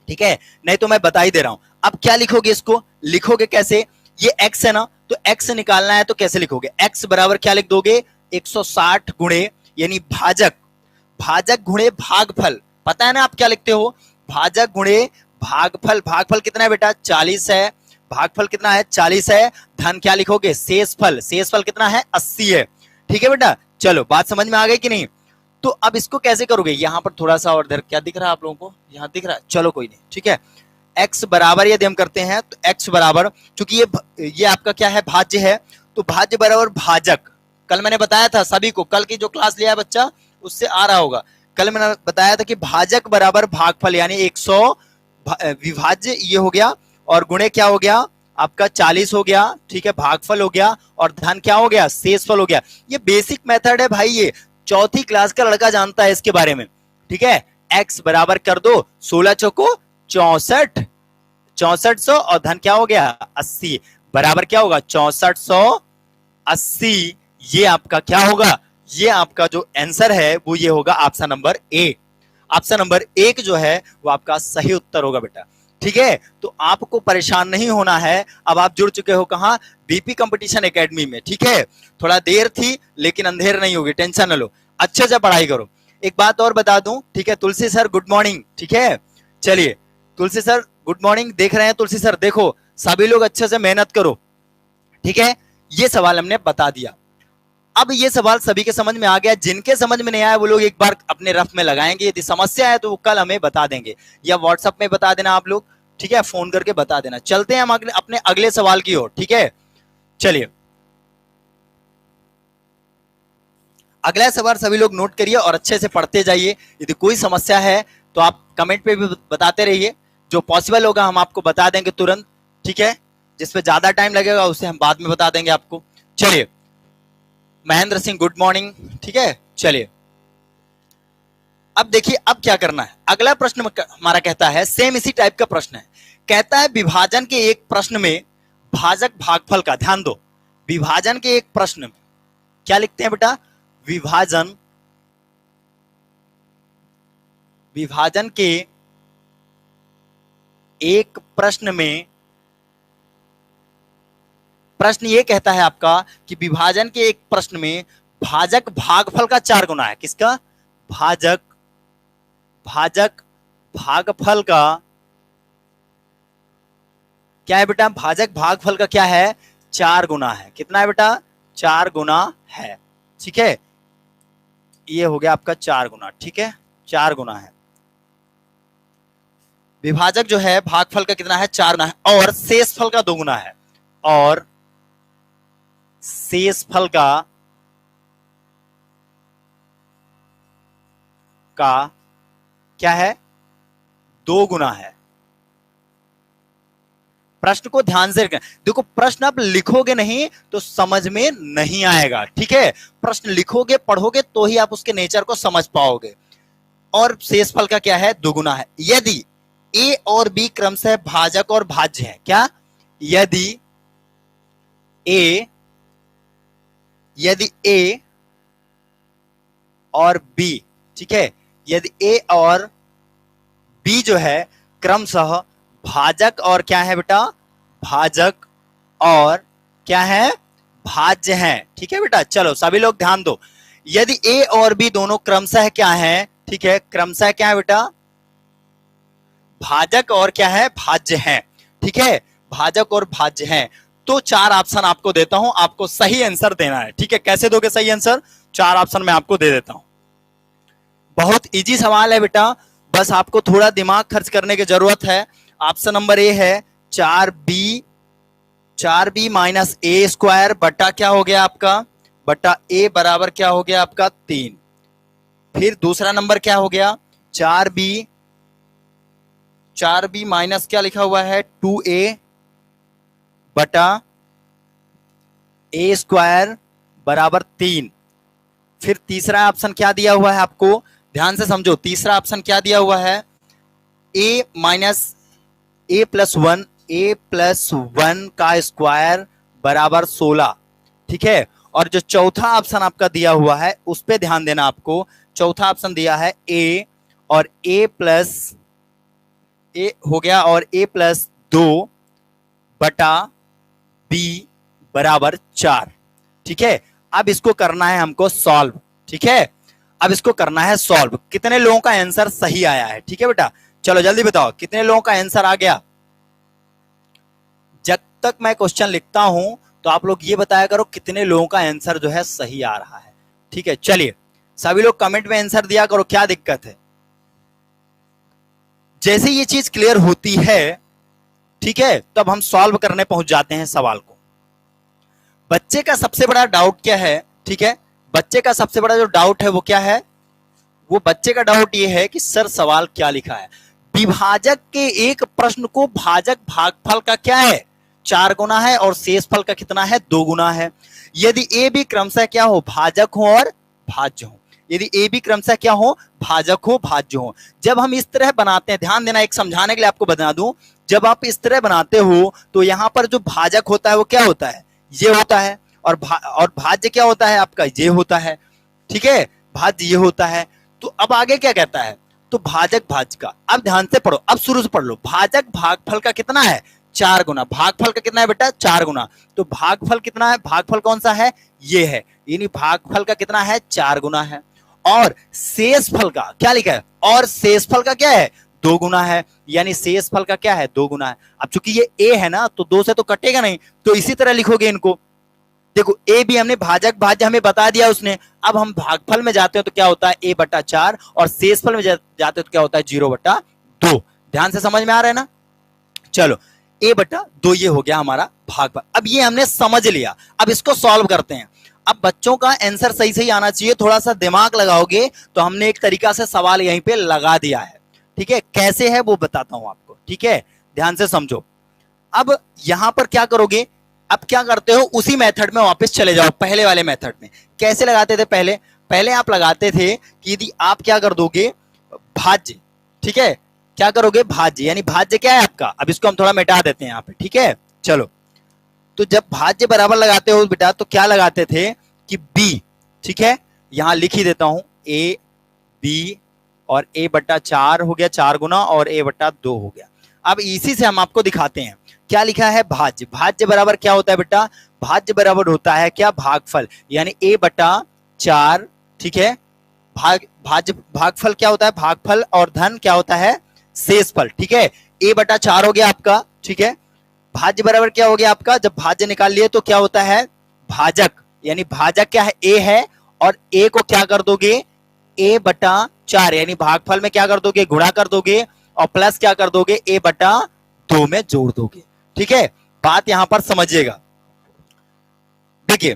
ठीक है, नहीं तो मैं बता ही दे रहा हूं। अब क्या लिखोगे, इसको लिखोगे कैसे, ये x है ना, तो x निकालना है तो कैसे लिखोगे, x बराबर क्या लिख दोगे 160 गुणे, यानी भाजक, भाजक गुणे भागफल, पता है ना आप क्या लिखते हो, भाजक गुणे भागफल, भागफल कितना है बेटा 40 है, भागफल कितना है 40 है, धन क्या लिखोगे शेषफल, शेषफल कितना है 80 है, ठीक है बेटा। चलो बात समझ में आ गई कि नहीं। तो अब इसको कैसे करोगे, यहां पर थोड़ा सा और इधर क्या दिख रहा है आप लोगों को, यहां दिख रहा है, चलो कोई नहीं, ठीक है। x बराबर यदि हम करते हैं तो x बराबर, क्योंकि ये आपका क्या है भाज्य है, तो भाज्य बराबर भाजक, कल मैंने बताया था सभी को, कल की जो क्लास लिया है बच्चा उससे आ रहा होगा, कल मैंने बताया था कि भाजक बराबर भागफल, यानी 100 विभाज्य ये हो गया, और गुणे क्या हो गया आपका 40 हो गया, ठीक है, भागफल हो गया, और धन क्या हो गया शेषफल हो गया। ये बेसिक मेथड है भाई, ये चौथी क्लास का लड़का जानता है इसके बारे में, ठीक है। x बराबर कर दो 16 चौको 64, 6400, और धन क्या हो गया 80, बराबर क्या होगा 6480, ये आपका क्या होगा, ये आपका जो आंसर है वो ये होगा option number A, option number 1 जो है वो आपका सही उत्तर होगा बेटा, ठीक है। तो आपको परेशान नहीं होना है, अब आप जुड़ चुके हो कहां, बीपी कंपटीशन एकेडमी में, ठीक है। थोड़ा देर थी लेकिन अंधेर नहीं होगी, टेंशन न लो, अच्छे से पढ़ाई करो। एक बात और बता दूं, ठीक है, तुलसी सर गुड मॉर्निंग, ठीक है, चलिए तुलसी सर गुड मॉर्निंग, देख रहे हैं तुलसी सर, देखो सभी लोग अच्छे से मेहनत करो, ठीक है। ये सवाल हमने बता दिया, अब ये सवाल सभी के समझ में आ गया, जिनके समझ में नहीं आया वो लोग एक बार अपने रफ में लगाएंगे, यदि समस्या है तो वो कल हमें बता देंगे, या व्हाट्सएप में बता देना आप लोग, ठीक है, फोन करके बता देना। चलते हैं हम अपने अगले सवाल की ओर, ठीक है। चलिए अगला सवाल सभी लोग नोट करिए और अच्छे से पढ़ते जाइए, यदि कोई समस्या है तो आप कमेंट पे भी बताते रहिए, जो पॉसिबल होगा हम आपको बता देंगे तुरंत, ठीक है, जिसपे ज्यादा टाइम लगेगा उसे हम बाद में बता देंगे आपको। चलिए महेंद्र सिंह गुड मॉर्निंग, ठीक है, चलिए अब देखिए अब क्या करना है, अगला प्रश्न हमारा कहता है, सेम इसी टाइप का प्रश्न है, कहता है विभाजन के एक प्रश्न में भाजक भागफल का, ध्यान दो, विभाजन के एक प्रश्न में क्या लिखते हैं बेटा, विभाजन के एक प्रश्न में, प्रश्न ये कहता है आपका कि विभाजन के एक प्रश्न में भाजक भागफल का 4 गुना है, किसका, भाजक भागफल का क्या है बेटा, भाजक भागफल का क्या है 4 गुना है, कितना है बेटा 4 गुना है, ठीक है, ये हो गया आपका 4 गुना, ठीक है, 4 गुना है, विभाजक जो है भागफल का कितना है 4 गुना है, और शेषफल का 2 गुना है, और शेषफल का क्या है 2 गुना है। प्रश्न को ध्यान से देखो, प्रश्न आप लिखोगे नहीं तो समझ में नहीं आएगा, ठीक है, प्रश्न लिखोगे पढ़ोगे तो ही आप उसके नेचर को समझ पाओगे। और शेषफल का क्या है 2 गुना है, यदि ए और बी क्रमशः भाजक और भाज्य है, क्या, यदि ए और बी, ठीक है, यदि ए और बी जो है क्रमशः भाजक और क्या है बेटा, भाजक और क्या है भाज्य है, ठीक है बेटा। चलो सभी लोग ध्यान दो, यदि ए और बी दोनों क्रमशः क्या है, ठीक है, क्रमशः क्या है बेटा, भाजक और क्या है भाज्य है, ठीक है, भाजक और भाज्य है, तो 4 ऑप्शन आपको देता हूं, आपको सही आंसर देना है, ठीक है। कैसे दोगे सही आंसर, 4 ऑप्शन मैं आपको दे देता हूं, बहुत इजी सवाल है बेटा, बस आपको थोड़ा दिमाग खर्च करने की जरूरत है। ऑप्शन नंबर ए है 4B 4b माइनस ए स्क्वायर बटा क्या हो गया आपका, बटा ए बराबर क्या हो गया आपका 3। फिर दूसरा नंबर क्या हो गया, 4b माइनस क्या लिखा हुआ है 2a बटा ए स्क्वायर बराबर 3। फिर तीसरा ऑप्शन क्या दिया हुआ है आपको, ध्यान से समझो, तीसरा ऑप्शन क्या दिया हुआ है, a minus a plus one का स्क्वायर बराबर 16। ठीक है, और जो चौथा ऑप्शन आपका दिया हुआ है उस पे ध्यान देना आपको। चौथा ऑप्शन दिया है a और a प्लस ए हो गया और a प्लस 2 बटा b बराबर 4। ठीक है, अब इसको करना है हमको सॉल्व। ठीक है, अब इसको करना है सॉल्व। कितने लोगों का आंसर सही आया है, ठीक है बेटा, चलो जल्दी बताओ कितने लोगों का आंसर आ गया। जब तक मैं क्वेश्चन लिखता हूं तो आप लोग ये बताया करो कितने लोगों का आंसर जो है सही आ रहा है। ठीक है, चलिए सभी लोग कमेंट में आंसर दिया करो, क्या दिक्कत है। जैसे ये चीज क्लियर होती है, ठीक है, तब हम सॉल्व करने पहुंच जाते हैं सवाल को। बच्चे का सबसे बड़ा डाउट क्या है, ठीक है, बच्चे का सबसे बड़ा जो डाउट है वो क्या है, वो बच्चे का डाउट ये है कि सर सवाल क्या लिखा है, विभाजक के एक प्रश्न को भाजक भागफल का क्या है 4 गुना है और शेषफल का कितना है 2 गुना है। यदि ए बी क्रमशः क्या हो, भाजक हो और भाज्य हो। यदि ए बी क्रमशः क्या हो, भाजक हो भाज्य हो। जब हम इस तरह बनाते हैं, ध्यान देना, एक समझाने के लिए आपको बता दूं, जब आप इस तरह बनाते हो तो यहां पर जो भाजक होता है वो क्या होता है, ये होता है, और भाज्य क्या होता है आपका, ये होता है। ठीक है, भाज्य ये होता है। तो अब आगे क्या कहता है, तो भाजक भाज्य का, अब ध्यान से पढ़ो, अब शुरू से पढ़ लो। भाजक भागफल का कितना है 4 गुना, भागफल का कितना है बेटा 4 गुना। तो भागफल कितना है, भागफल कौन सा है, ये है, यानी भागफल का कितना है 4 गुना है। और शेषफल का क्या लिखा है, और शेषफल का क्या है 2 गुना है, यानी शेषफल का क्या है 2 गुना है। अब चूंकि ये ए है ना तो 2 से तो कटेगा नहीं, तो इसी तरह लिखोगे इनको। देखो ए भी हमने भाजक भाज्य हमें बता दिया उसने। अब हम भागफल में जाते हैं तो क्या होता है a बटा 4, और शेषफल में जाते हैं तो क्या होता है 0 बटा 2। ध्यान से समझ में आ रहा है ना। चलो a बटा 2 ये हो गया हमारा भागफल। अब ये हमने समझ लिया, अब इसको सॉल्व करते हैं। अब बच्चों का आंसर सही सही आना चाहिए, थोड़ा सा दिमाग लगाओगे तो हमने एक तरीका से सवाल यहीं पे लगा दिया है। ठीक है, कैसे है वो बताता हूं आपको। ठीक है, ध्यान से समझो। अब यहां पर क्या करोगे, अब क्या करते हो, उसी मेथड में वापस चले जाओ, पहले वाले मेथड में। कैसे लगाते थे पहले, पहले आप लगाते थे कि यदि आप क्या कर दोगे भाज्य, ठीक है, क्या करोगे भाज्य, यानी भाज्य क्या है आपका, अब इसको हम थोड़ा मिटा देते हैं यहाँ पे। ठीक है, चलो, तो जब भाज्य बराबर लगाते हो बेटा तो क्या लगाते थे कि b, ठीक है, यहां लिख ही देता हूं a b, और a बटा 4 हो गया 4 गुना, और a बटा 2 हो गया। अब इसी से हम आपको दिखाते हैं क्या लिखा है भाज्य। भाज्य बराबर क्या होता है बेटा, भाज्य बराबर होता है क्या भागफल, यानी a बटा 4। ठीक है, भाज्य भागफल क्या होता है भागफल, और धन क्या होता है शेषफल। ठीक है, a बटा 4 हो गया आपका। ठीक है, भाज्य बराबर क्या हो गया आपका, जब भाज्य निकाल लिए तो क्या होता है भाजक, यानी भाजक क्या है a है, और a को क्या कर दोगे a बटा 4, यानी भागफल में क्या कर दोगे गुणा कर दोगे, और प्लस क्या कर दोगे a बटा 2 में जोड़ दोगे। ठीक है, बात यहां पर समझिएगा। देखिए,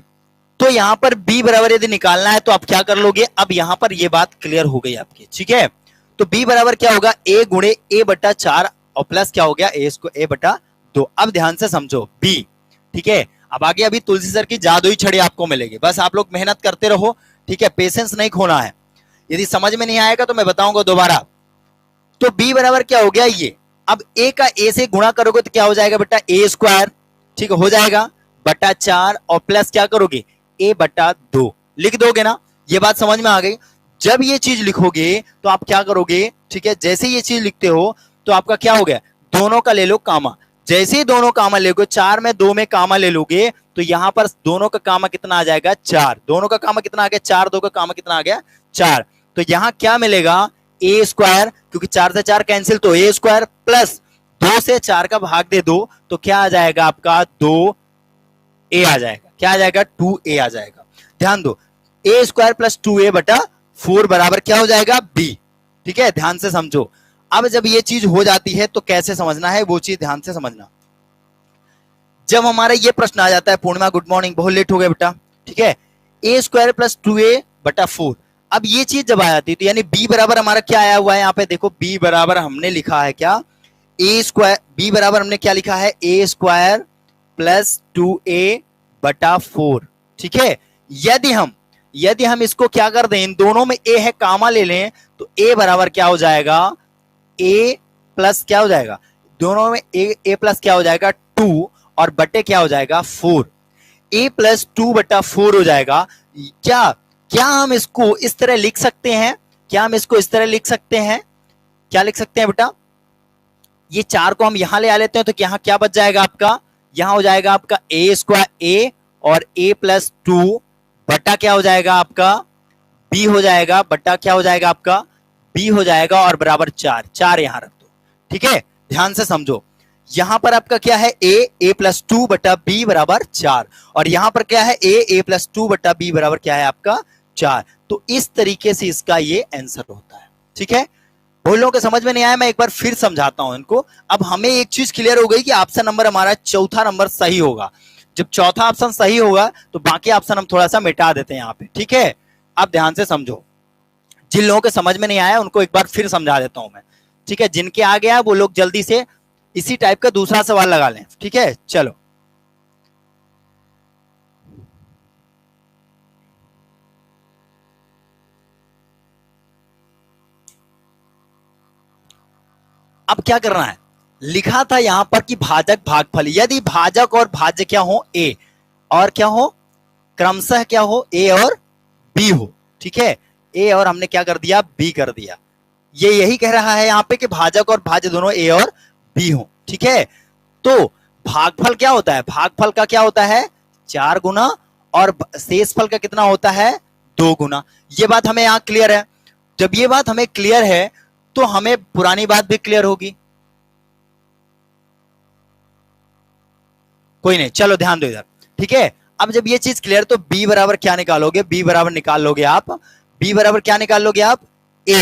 तो यहां पर b बराबर यदि निकालना है तो आप क्या कर लोगे, अब यहां पर ये बात क्लियर हो गई आपकी। ठीक है, तो b बराबर क्या होगा a गुणे a बटा 4, और प्लस क्या हो गया a बटा 2। अब ध्यान से समझो b। ठीक है, अब आगे अभी तुलसी सर की जादुई छड़ी आपको मिलेगी, बस आप लोग मेहनत करते रहो। ठीक है, पेशेंस नहीं खोना है। यदि समझ में नहीं आएगा तो मैं बताऊंगा दोबारा। तो b बराबर क्या हो गया ये, अब a का a से गुणा करोगे तो क्या हो जाएगा बेटा a स्क्वायर, ठीक है, हो जाएगा बटा 4, और प्लस क्या करोगे a बटा 2 लिख दोगे ना। ये बात समझ में आ गई। जब ये चीज लिखोगे तो आप क्या करोगे, ठीक है, जैसे ये चीज लिखते हो तो आपका क्या हो गया, दोनों का ले लो कामा। जैसे ही दोनों कामा ले लो, 4 में 2 में कामा ले लोगे तो यहां पर दोनों का कामा कितना आ जाएगा 4, दोनों का कामा कितना आ गया 4, 2 का कामा कितना आ गया 4। तो यहां क्या मिलेगा a स्क्वायर, क्योंकि 4 से 4 कैंसिल, तो a स्क्वायर प्लस 2 से 4 का भाग दे दो तो क्या आ जाएगा आपका 2a आ जाएगा, क्या आ जाएगा 2a आ जाएगा। ध्यान दो, a स्क्वायर प्लस 2a बटा 4 बराबर क्या हो जाएगा b। ठीक है, ध्यान से समझो। अब जब ये चीज हो जाती है तो कैसे समझना है वो चीज ध्यान से समझना। जब हमारा ये प्रश्न आ जाता है, पूर्णिमा गुड मॉर्निंग, बहुत लेट हो गया बेटा, ठीक है, ए स्क्वायर प्लस 2a/4, अब ये चीज जब आ जाती है तो यानी b बराबर हमारा क्या आया हुआ है यहाँ पे, देखो b बराबर हमने लिखा है क्या, ए स्क्वायर, b बराबर हमने क्या लिखा है, ए स्क्वायर प्लस 2a/4, ठीक है। यदि हम इसको क्या कर दें, इन दोनों में a है, कामा ले लें, तो a बराबर क्या हो जाएगा, a प्लस क्या हो जाएगा, दोनों में a प्लस क्या हो जाएगा 2 और बटे क्या हो जाएगा 4, a प्लस 2/4 हो जाएगा। क्या क्या हम इसको इस तरह लिख सकते हैं, क्या हम इसको इस तरह लिख सकते हैं, क्या लिख सकते हैं बेटा, ये 4 को हम यहां ले आ लेते हैं तो यहां क्या बच जाएगा आपका, यहां हो जाएगा आपका ए स्क्वायर ए और a प्लस 2 बटा क्या हो जाएगा आपका b हो जाएगा, बटा क्या हो जाएगा आपका b हो जाएगा और बराबर 4, 4 यहां रख दो, ठीक है। ध्यान से समझो, यहां पर आपका क्या है a प्लस 2/b बराबर 4 और यहां पर क्या है a प्लस 2/b बराबर क्या है आपका 4, तो इस तरीके से इसका ये आंसर होता है, ठीक है। बहुत लोगों के समझ में नहीं आया, मैं एक बार फिर समझाता हूं इनको। अब हमें एक चीज क्लियर हो गई कि ऑप्शन नंबर हमारा चौथा नंबर सही होगा। जब चौथा ऑप्शन सही होगा तो बाकी ऑप्शन हम थोड़ा सा मिटा देते हैं यहाँ पे, ठीक है। अब ध्यान से समझो, जिन लोगों के समझ में नहीं आया उनको एक बार फिर समझा देता हूं मैं, ठीक है। जिनके आ गया वो लोग जल्दी से इसी टाइप का दूसरा सवाल लगा लें, ठीक है। चलो अब क्या करना है, लिखा था यहां पर कि भाजक भागफल, यदि भाजक और भाज्य क्या हो ए और क्या हो, क्रमशः क्या हो ए और बी हो, ठीक है। ए और हमने क्या कर दिया बी कर दिया, ये यही कह रहा है यहाँ पे कि भाजक और भाज्य दोनों ए और बी हो, ठीक है। तो भागफल क्या होता है, भागफल का क्या होता है 4 गुना और शेषफल का कितना होता है 2 गुना। ये बात हमें यहां क्लियर है। जब ये बात हमें क्लियर है तो हमें पुरानी बात भी क्लियर होगी। कोई नहीं, चलो ध्यान दो इधर, ठीक है। अब जब ये चीज क्लियर, तो b बराबर क्या निकालोगे, b बराबर निकाल लोगे आप, b बराबर क्या निकाल लोगे आप a,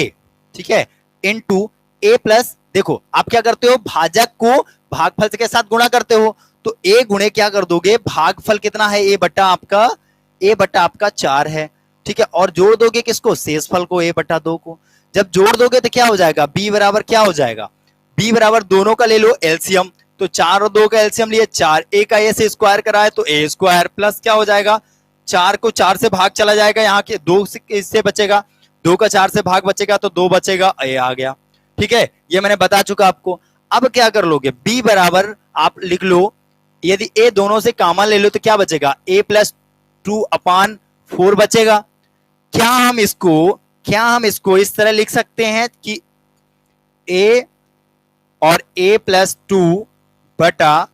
ठीक है, इनटू a प्लस, देखो आप क्या करते हो भाजक को भागफल के साथ गुणा करते हो, तो a गुणे क्या कर दोगे, भागफल कितना है a बट्टा आपका 4 है, ठीक है, और जोड़ दोगे किसको शेषफल को a/2 को। जब जोड़ दोगे तो क्या हो जाएगा, b बराबर क्या हो जाएगा, b बराबर दोनों का ले लो एलसीएम, तो 4 और 2 का एलसीएम लिए 4, a का a से स्क्वायर कराए तो a स्क्वायर प्लस क्या हो जाएगा, 4 को 4 से भाग चला जाएगा, यहाँ के 2 से इससे बचेगा, 2 का 4 से भाग बचेगा तो 2 बचेगा, a आ गया, ठीक है। ये मैंने बता चुका आपको। अब क्या कर लोगे, b बराबर आप लिख लो, यदि a दोनों से कॉमन ले लो तो क्या बचेगा, a प्लस 2/4 बचेगा। क्या हम इसको इस तरह लिख सकते हैं कि a और a प्लस 2 बटा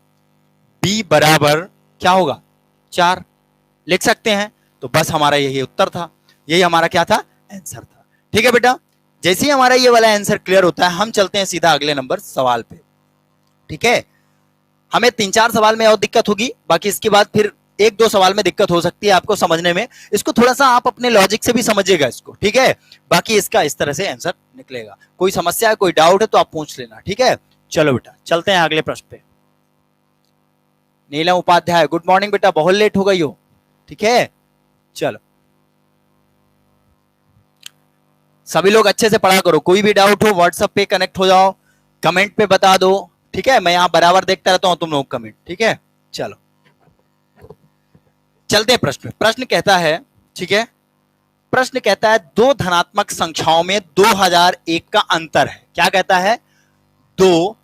b बराबर क्या होगा 4, लिख सकते हैं। तो बस हमारा यही उत्तर था, यही हमारा क्या था आंसर था, ठीक है बेटा। जैसे ही हमारा ये वाला आंसर क्लियर होता है हम चलते हैं सीधा अगले नंबर सवाल पे, ठीक है। हमें 3-4 सवाल में और दिक्कत होगी, बाकी इसके बाद फिर 1-2 सवाल में दिक्कत हो सकती है आपको समझने में, इसको थोड़ा सा आप अपने लॉजिक से भी समझिएगा इसको, ठीक है। बाकी इसका इस तरह से आंसर निकलेगा। कोई समस्या है, कोई डाउट है तो आप पूछ लेना, ठीक है। चलो बेटा चलते हैं अगले प्रश्न पे। नीलम उपाध्याय गुड मॉर्निंग बेटा, बहुत लेट हो गई हो, ठीक है। चलो सभी लोग अच्छे से पढ़ा करो, कोई भी डाउट हो व्हाट्सएप पे कनेक्ट हो जाओ, कमेंट पे बता दो, ठीक है। मैं यहां बराबर देखता रहता हूं तुम लोग कमेंट, ठीक है। चलो चलते हैं प्रश्न, प्रश्न कहता है, ठीक है, प्रश्न कहता है दो धनात्मक संख्याओं में 2001 का अंतर है। क्या कहता है, दो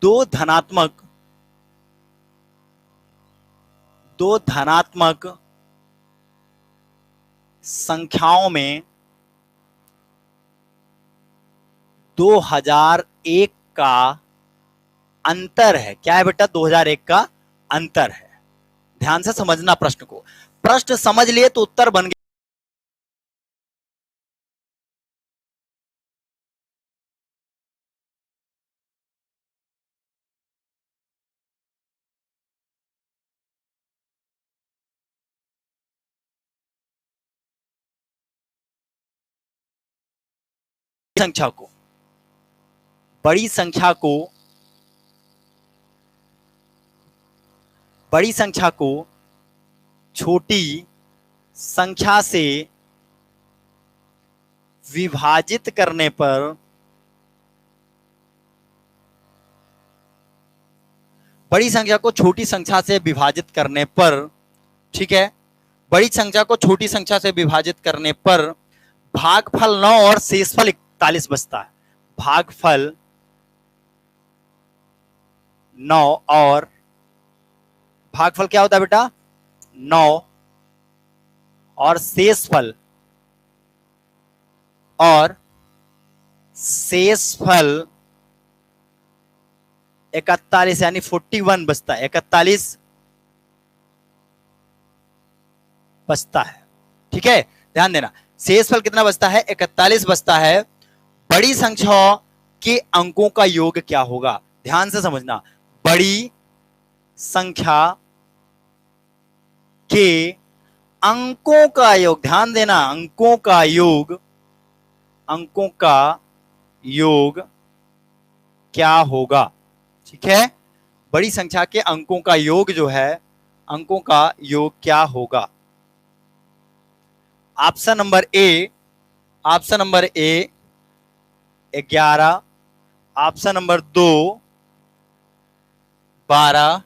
दो धनात्मक दो धनात्मक संख्याओं में 2001 का अंतर है। क्या है बेटा, 2001 का अंतर है। ध्यान से समझना प्रश्न को, प्रश्न समझ लिए तो उत्तर बन गया। संख्या को, बड़ी संख्या को बड़ी संख्या को छोटी संख्या से विभाजित करने पर बड़ी संख्या को छोटी संख्या से विभाजित करने पर, ठीक है, बड़ी संख्या को छोटी संख्या से विभाजित करने पर भागफल 9 और शेषफल 41 बचता है। भागफल 9 और भागफल क्या होता है बेटा? 9 और शेषफल 41 यानी 41 बचता है, 41 बचता है। ठीक है, ध्यान देना, शेषफल कितना बचता है? 41 बचता है। बड़ी संख्या के अंकों का योग क्या होगा? ध्यान से समझना, बड़ी संख्या के अंकों का योग, ध्यान देना, अंकों का योग क्या होगा? ठीक है, बड़ी संख्या के अंकों का योग जो है, अंकों का योग क्या होगा? Option number A 11, option number 2 12,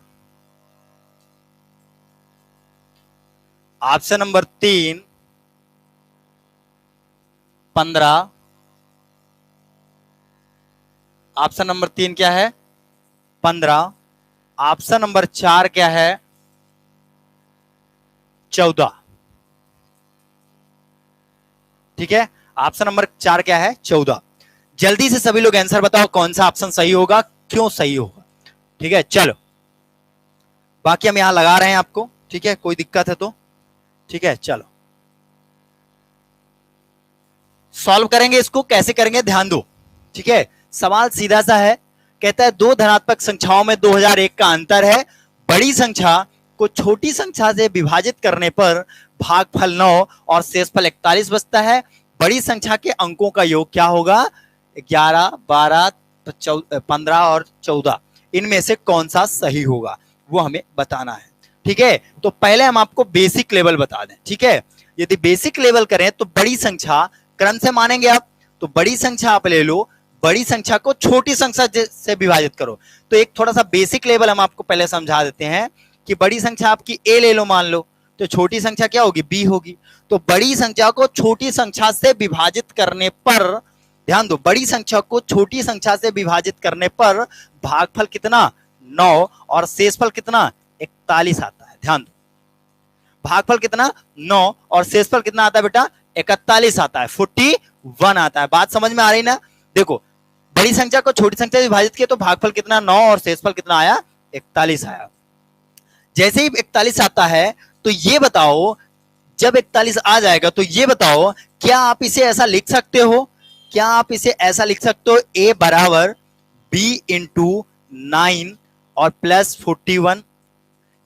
option number 3 15, option number 3 क्या है? 15, ऑप्शन नंबर 4 क्या है? 14। ठीक है, ऑप्शन नंबर 4 क्या है? 14। जल्दी से सभी लोग आंसर बताओ, कौन सा ऑप्शन सही होगा, क्यों सही होगा? ठीक है, चलो बाकी हम यहां लगा रहे हैं आपको। ठीक है, कोई दिक्कत है तो ठीक है, चलो सॉल्व करेंगे इसको। कैसे करेंगे ध्यान दो। ठीक है, सवाल सीधा सा है, कहता है दो धनात्मक संख्याओं में 2001 का अंतर है, बड़ी संख्या को छोटी संख्या से विभाजित करने पर भागफल 9 और शेषफल 41 बचता है। बड़ी संख्या के अंकों का योग क्या होगा? 11, 12, 15 और 14, इनमें से कौन सा सही होगा वो हमें बताना है। ठीक है, तो पहले हम आपको बेसिक लेवल बता दें। ठीक है, यदि बेसिक लेवल करें तो बड़ी संख्या क्रम से मानेंगे आप, तो बड़ी संख्या आप ले लो, बड़ी संख्या को छोटी संख्या से विभाजित करो। तो एक थोड़ा सा बेसिक लेवल हम आपको पहले समझा देते हैं कि बड़ी संख्या आपकी ए ले लो मान लो, तो छोटी संख्या क्या होगी? बी होगी। तो बड़ी संख्या को छोटी संख्या से विभाजित करने पर, ध्यान दो, बड़ी संख्या को छोटी संख्या से विभाजित करने पर भागफल कितना? 9 और शेषफल कितना? 41 आता है। ध्यान दो, भागफल कितना? 9 और शेषफल कितना आता है बेटा? 41 आता है, 41 आता है। बात समझ में आ रही ना? देखो, बड़ी संख्या को छोटी संख्या से विभाजित किया तो भागफल कितना? 9 और शेषफल कितना आया? 41 आया। जैसे ही 41 आता है तो ये बताओ, जब 41 आ जाएगा तो ये बताओ, क्या आप इसे ऐसा लिख सकते हो? क्या आप इसे ऐसा लिख सकते हो? a बराबर b इंटू 9 और प्लस 41।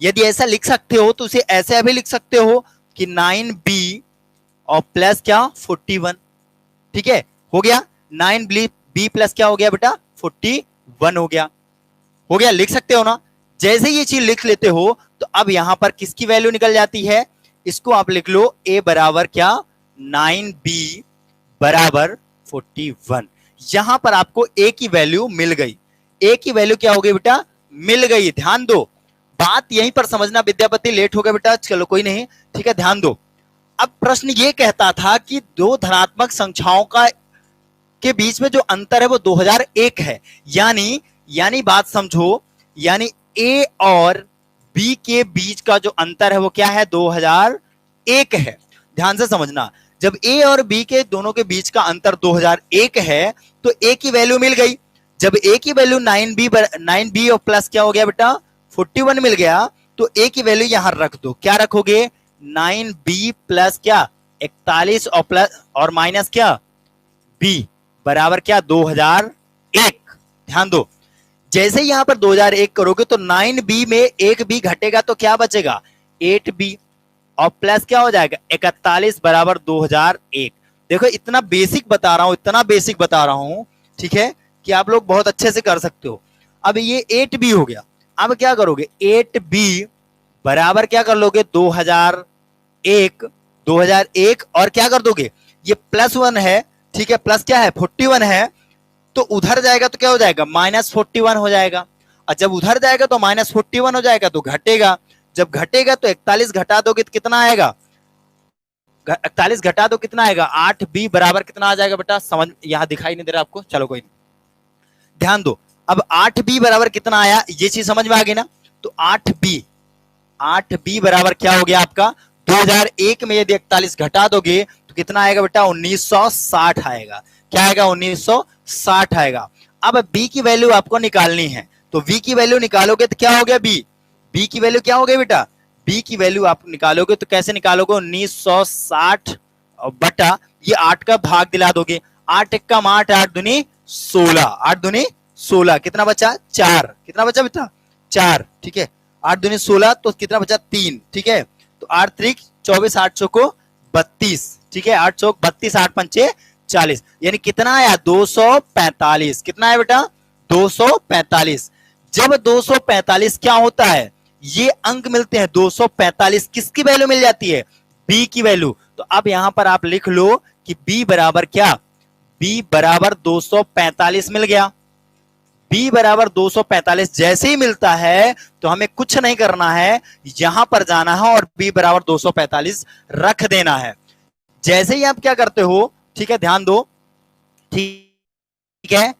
यदि ऐसा लिख सकते हो तो उसे ऐसे अभी लिख सकते हो कि 9b और प्लस क्या? 41। ठीक है, हो गया 9b प्लस क्या हो गया बेटा? 41 हो गया। हो गया, लिख सकते हो ना? जैसे ये चीज लिख लेते हो तो अब यहां पर किसकी वैल्यू निकल जाती है? इसको आप लिख लो a बराबर क्या? 9b बराबर 41। यहां पर आपको a की वैल्यू मिल गई। a की वैल्यू क्या हो गई बेटा? मिल गई। ध्यान दो, बात यहीं पर समझना। विद्यापति लेट हो गया बेटा, चलो कोई नहीं, ठीक है, ध्यान दो। अब प्रश्न ये कहता था कि दो धनात्मक संख्याओं का के बीच में जो अंतर है वो 2001 है। यानी बात समझो, यानी a और b के बीच का जो अंतर है वो क्या है? 2001 है। ध्यान से समझना, जब a और b के दोनों के बीच का अंतर 2001 है तो a की वैल्यू मिल गई। जब a की वैल्यू 9b और प्लस क्या हो गया बेटा? 41 मिल गया, तो a की वैल्यू यहां रख दो। क्या रखोगे? 9b प्लस क्या? 41 और प्लस और माइनस क्या? b बराबर क्या? 2001। ध्यान दो, जैसे यहां पर 2001 करोगे तो 9b में एक b घटेगा तो क्या बचेगा? 8b और प्लस क्या हो जाएगा? 41 बराबर 2001। देखो, इतना बेसिक बता रहा हूं, इतना बेसिक बता रहा हूं, ठीक है, कि आप लोग बहुत अच्छे से कर सकते हो। अब ये 8b हो गया। अब क्या करोगे? 8b बराबर क्या कर लोगे 2001, 2001 और क्या कर दोगे, ये +1 है, ठीक है, प्लस क्या है 41 है, तो उधर जाएगा तो क्या हो जाएगा -41 हो जाएगा, और जब उधर जाएगा तो -41 हो जाएगा तो घटेगा, जब घटेगा तो 41 घटा दोगे तो कितना आएगा, 41 घटा दो कितना आएगा 8b बराबर कितना आ जाएगा बेटा, समझ यहां दिखाई नहीं दे रहा आपको, चलो कोई नहीं, ध्यान दो। अब 8b बराबर कितना आया, ये चीज समझ में आ गई ना, तो 8b बराबर क्या हो गया आपका 2001 में यदि 41 घटा दोगे तो कितना आएगा बेटा 1960 आएगा, क्या आएगा 1960 आएगा। अब b की वैल्यू आपको निकालनी है, तो v की वैल्यू निकालोगे तो क्या हो गया b की वैल्यू क्या हो गया बेटा, b की वैल्यू आप निकालोगे तो कैसे निकालोगे 1960 बटा ये 8 का भाग दिला दोगे, 8 1 का 8, 8 दूनी 16, 8 दूनी 16, कितना बचा 4, कितना बचा बेटा 4, ठीक है, 8 दूनी 16 तो कितना बचा 3, ठीक है, तो 8 3 24, 8 चौको 32, ठीक है, 8 चौक 32, 8 पंचे 40, यानी कितना आया 245, कितना आया बेटा 245। जब 245 क्या होता है, ये अंक मिलते हैं 245 किसकी वैल्यू मिल जाती है b की वैल्यू, तो अब यहां पर आप लिख लो कि b बराबर क्या, b बराबर 245 मिल गया, b बराबर 245 जैसे ही मिलता है तो हमें कुछ नहीं करना है, यहां पर जाना है और b बराबर 245 रख देना है। जैसे ही आप क्या करते हो, ठीक है, ध्यान दो, ठीक है,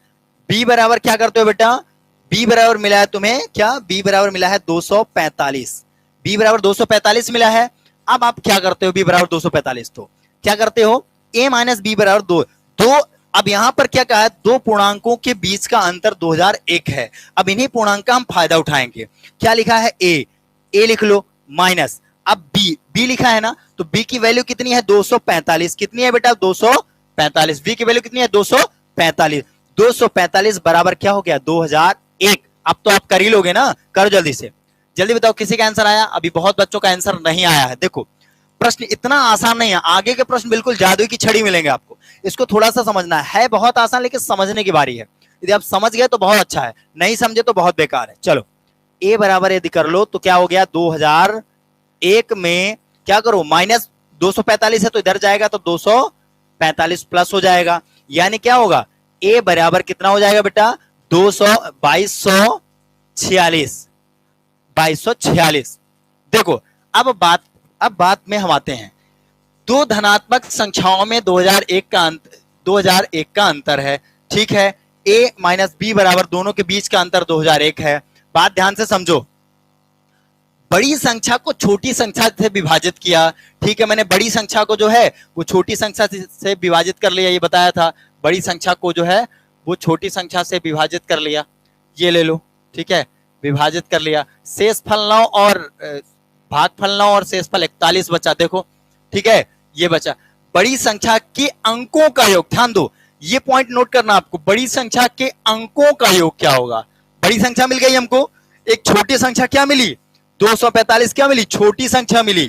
b बराबर क्या करते हो बेटा, b बराबर मिला है तुम्हें क्या, b बराबर मिला है 245, b बराबर 245 मिला है। अब आप क्या करते हो b बराबर 245, तो क्या करते हो a माइनस b बराबर 2, अब यहां पर क्या कहा है, दो पूर्णांकों के बीच का अंतर 2001 है, अब इन्हीं पूर्णांक का हम फायदा उठाएंगे। क्या लिखा है a लिख लो माइनस, अब b लिखा है ना, तो b की वैल्यू कितनी है 245, कितनी है बेटा 245, b की वैल्यू कितनी है 245, 245 बराबर क्या हो गया 2001। अब तो आप कर ही लोगे ना, करो जल्दी से, जल्दी बताओ किसी का आंसर आया, अभी बहुत बच्चों का आंसर नहीं आया है। देखो प्रश्न इतना आसान नहीं है, आगे के प्रश्न बिल्कुल जादू की छड़ी मिलेंगे आपको, इसको थोड़ा सा समझना है बहुत आसान, लेकिन समझने की बारी है, यदि आप समझ गए तो बहुत अच्छा है, नहीं समझे तो बहुत बेकार है। चलो a बराबर यदि कर लो तो क्या हो गया 2001 में क्या करो माइनस 245 है तो इधर जाएगा तो 245 प्लस हो जाएगा, यानी क्या होगा a बराबर कितना हो जाएगा बेटा 2246। देखो अब बात में हम आते हैं, दो धनात्मक संख्याओं में 2001 का अंतर है, ठीक है, a माइनस b बराबर दोनों के बीच का अंतर 2001 है। बात ध्यान से समझो, बड़ी संख्या को छोटी संख्या से विभाजित किया, ठीक है, मैंने बड़ी संख्या को जो है वो छोटी संख्या से विभाजित कर लिया, ये बताया था, बड़ी संख्या को जो है वो छोटी संख्या से विभाजित कर लिया, ये ले लो, ठीक है, विभाजित कर लिया, शेषफल 9 और भागफल 9 और शेषफल 41 बचा, देखो, ठीक है, ये बचा। बड़ी संख्या के अंकों का योग, ध्यान दो, ये पॉइंट नोट करना आपको, बड़ी संख्या के अंकों का योग क्या होगा, बड़ी संख्या मिल गई हमको, एक छोटी संख्या क्या मिली 245 क्या मिली, छोटी संख्या मिली,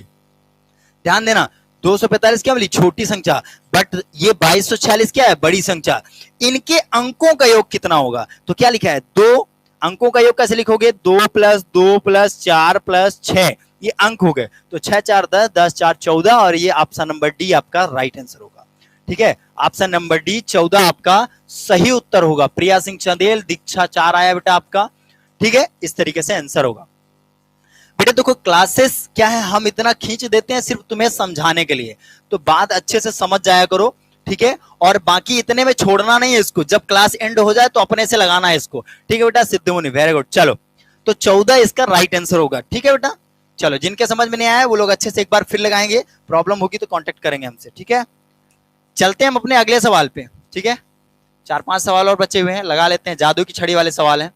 ध्यान देना 245 क्या मिली छोटी संख्या, बट ये 2246 क्या है बड़ी संख्या, इनके अंकों का योग कितना होगा, तो क्या लिखा है दो अंकों का योग कैसे लिखोगे 2 + 2 + 4 + 6, ये अंक हो गए, तो 6 4 10, 10 4 14, और ये ऑप्शन नंबर डी आपका राइट आंसर होगा, ठीक है, ऑप्शन नंबर डी 14 आपका सही उत्तर होगा। प्रिया सिंह चंदेल दीक्षा 4 आया बेटा आपका, ठीक है, इस तरीके से आंसर होगा। बेटा देखो क्लासेस क्या है, हम इतना खींच देते हैं सिर्फ तुम्हें समझाने के लिए, तो बात अच्छे से समझ जाया करो, ठीक है, और बाकी इतने में छोड़ना नहीं है इसको, जब क्लास एंड हो जाए तो अपने से लगाना है इसको, ठीक है बेटा, सिद्धमुनि वेरी गुड। चलो तो 14 इसका राइट आंसर होगा, ठीक है बेटा। चलो जिनके समझ में नहीं आया वो लोग अच्छे से एक बार फिर लगाएंगे, प्रॉब्लम होगी तो कांटेक्ट करेंगे हमसे, ठीक है। चलते हैं हम अपने अगले सवाल पे, ठीक है, 4-5 सवाल और बचे हुए हैं, लगा लेते हैं, जादू की छड़ी वाले सवाल हैं।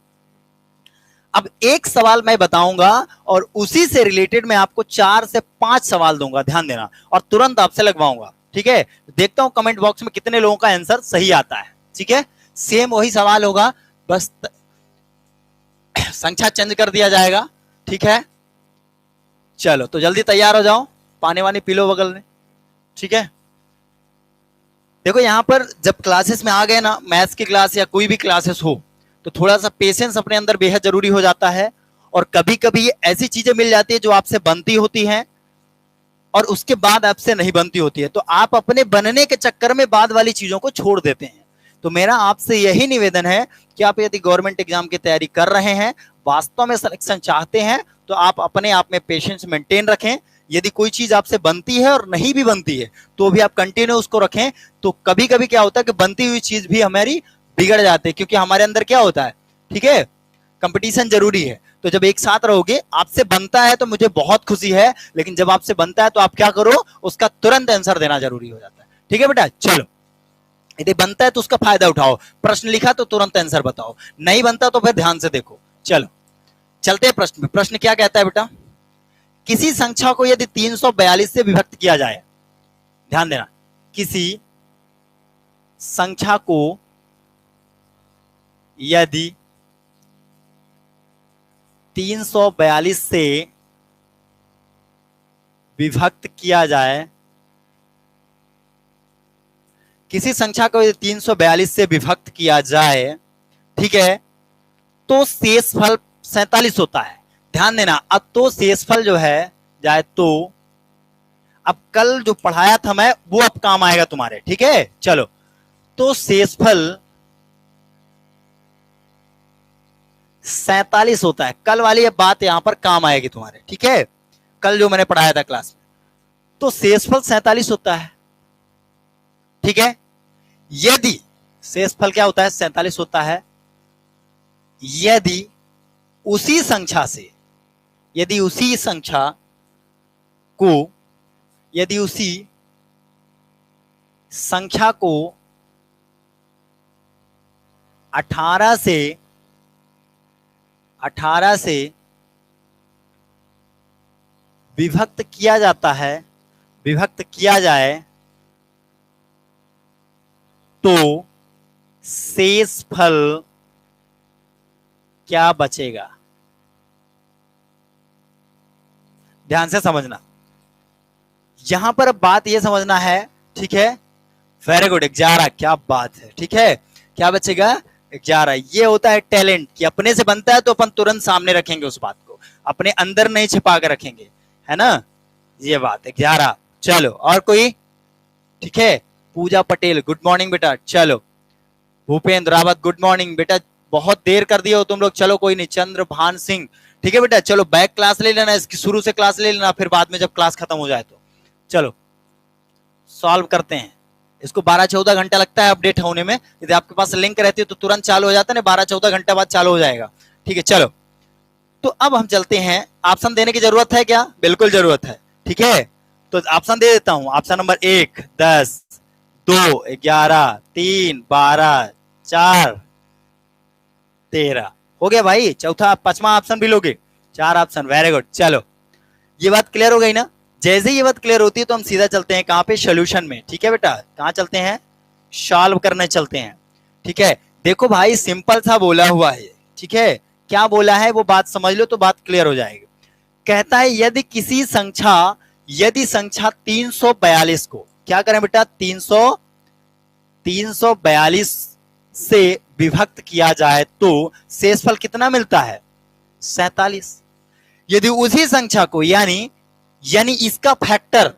अब एक सवाल मैं बताऊंगा और उसी से रिलेटेड मैं आपको 4 से 5 सवाल दूंगा, ध्यान देना, और तुरंत आपसे लगवाऊंगा, ठीक है। देखता हूं कमेंट बॉक्स में कितने लोगों का आंसर सही आता है, ठीक है। सेम वही सवाल होगा, बस संख्या चेंज कर दिया जाएगा, ठीक है। चलो तो जल्दी तैयार हो जाओ, पानी वानी पी लो बगल में, ठीक है। देखो यहां पर जब क्लासेस में आ गए ना, मैथ्स की क्लास या कोई भी क्लासेस हो, तो थोड़ा सा पेशेंस अपने अंदर बेहद जरूरी हो जाता है, और कभी कभी ऐसी चीजें मिल जाती है जो आपसे बनती होती हैं और उसके बाद आपसे नहीं बनती होती है, तो आप अपने बनने के चक्कर में बाद वाली चीजों को छोड़ देते हैं। तो मेरा आपसे यही निवेदन है कि आप यदि गवर्नमेंट एग्जाम की तैयारी कर रहे हैं, वास्तव में सिलेक्शन चाहते हैं, तो आप अपने आप में पेशेंस मेंटेन रखें। यदि कोई चीज आपसे बनती है और नहीं भी बनती है तो भी आप कंटिन्यू उसको रखें। तो कभी कभी क्या होता है कि बनती हुई चीज भी हमारी बिगड़ जाती है, क्योंकि हमारे अंदर क्या होता है, ठीक है, कंपटीशन जरूरी है। तो जब एक साथ रहोगे, आपसे बनता है तो मुझे बहुत खुशी है, लेकिन जब आपसे बनता है तो आप क्या करो, उसका तुरंत आंसर देना जरूरी हो जाता है। ठीक है बेटा, चलो, यदि बनता है तो उसका फायदा उठाओ, प्रश्न लिखा तो तुरंत आंसर बताओ, नहीं बनता तो फिर ध्यान से देखो। चलो चलते हैं प्रश्न में। प्रश्न क्या कहता है बेटा, किसी संख्या को यदि 342 से विभक्त किया जाए, ध्यान देना, किसी संख्या को यदि 342 से विभक्त किया जाए, किसी संख्या को यदि 342 से विभक्त किया जाए, ठीक है, तो शेषफल 47 होता है। ध्यान देना, अब तो शेषफल जो है जाए तो, अब कल जो पढ़ाया था मैं वो अब काम आएगा तुम्हारे, ठीक है। चलो, तो शेषफल 47 होता है, कल वाली बात यहां पर काम आएगी तुम्हारे, ठीक है, कल जो मैंने पढ़ाया था क्लास में। तो शेषफल 47 होता है, ठीक है। यदि शेषफल क्या होता है, 47 होता है, यदि उसी संख्या से, यदि उसी संख्या को, यदि उसी संख्या को 18 से विभक्त किया जाता है, विभक्त किया जाए, तो शेषफल क्या बचेगा। ध्यान से समझना, यहां पर बात यह समझना है, ठीक है। वेरी गुड, 11, क्या बात है, ठीक है। क्या बचेगा, 11। ये होता है टैलेंट, कि अपने से बनता है तो अपन तुरंत सामने रखेंगे, उस बात को अपने अंदर नहीं छिपा कर रखेंगे, है ना, ये बात है, 11। चलो, और कोई, ठीक है। पूजा पटेल, गुड मॉर्निंग बेटा। चलो, भूपेंद्र रावत, गुड मॉर्निंग बेटा, बहुत देर कर दिए हो तुम लोग। चलो कोई नहीं, चंद्रभान सिंह, ठीक है बेटा। चलो बैक क्लास ले लेना, इसकी शुरू से क्लास ले लेना, फिर बाद में जब क्लास खत्म हो जाए तो। चलो सॉल्व करते हैं इसको। 12-14 घंटा लगता है अपडेट होने में, यदि आपके पास लिंक रहती है तो तुरंत चालू हो जाता है, 12-14 घंटा बाद चालू हो जाएगा, ठीक है। चलो, तो अब हम चलते हैं। ऑप्शन देने की जरूरत है क्या, बिल्कुल जरूरत है, ठीक है। तो ऑप्शन दे देता हूं। ऑप्शन नंबर 1 10, 2 11, 3 12, 4 13, हो गया भाई। चौथा, पांचवा ऑप्शन भी लोगे, 4 ऑप्शन, वेरी गुड। चलो, ये बात क्लियर हो गई ना। जैसे ये बात क्लियर होती है तो हम सीधा चलते हैं कहां पे, सोल्यूशन में, ठीक है बेटा। कहां चलते हैं, सॉल्व करने चलते हैं, ठीक है। देखो भाई, सिंपल सा बोला हुआ है, ठीक है। क्या बोला है वो बात समझ लो तो बात क्लियर हो जाएगी। कहता है यदि किसी संख्या, यदि संख्या 342 को क्या करें बेटा, 342 से विभक्त किया जाए तो शेषफल कितना मिलता है, 47। यदि उसी संख्या को, यानी इसका फैक्टर,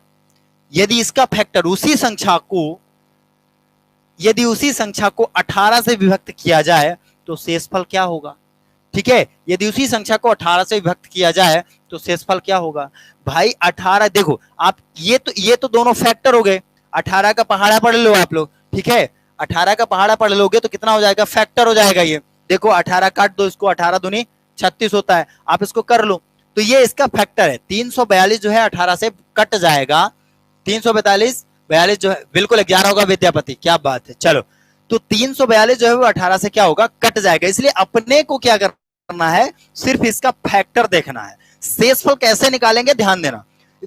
यदि इसका फैक्टर उसी संख्या को, यदि उसी संख्या को 18 से विभक्त किया जाए तो शेषफल क्या होगा, ठीक है। यदि उसी संख्या को 18 से विभक्त किया जाए तो शेषफल क्या होगा भाई। 18, देखो आप, ये तो दोनों फैक्टर हो गए। 18 का पहाड़ा पढ़ लो आप लोग, ठीक है। 18 का पहाड़ा पढ़ लोगे तो कितना हो जाएगा, फैक्टर हो जाएगा। ये देखो 18 काट दो इसको, 18 दूनी 36 होता है, आप इसको कर लो। तो ये इसका फैक्टर है। 342 जो है 18 से कट जाएगा, 342 जो है बिल्कुल 11 होगा विद्यापति, क्या बात है। चलो, तो 342 जो है वो 18 से क्या होगा, कट जाएगा। इसलिए अपने को क्या करना है, सिर्फ इसका फैक्टर देखना है। शेषफल कैसे निकालेंगे, ध्यान देना।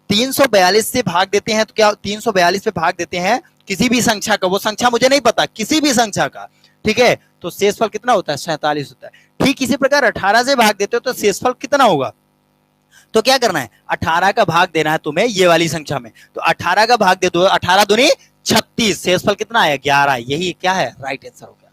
342 से भाग देते हैं तो क्या, 342 पे भाग देते हैं किसी भी संख्या का, वो संख्या मुझे नहीं पता, किसी भी संख्या का, ठीक है। तो शेषफल कितना होता है, 47 होता है। ठीक इसी प्रकार 18 से भाग देते हो तो शेषफल कितना होगा। तो क्या करना है, 18 का भाग देना है तुम्हें ये वाली संख्या में, तो 18 का भाग दे दो, 18 दूनी 36, शेषफल कितना आया, 11। यही क्या है, राइट आंसर हो गया।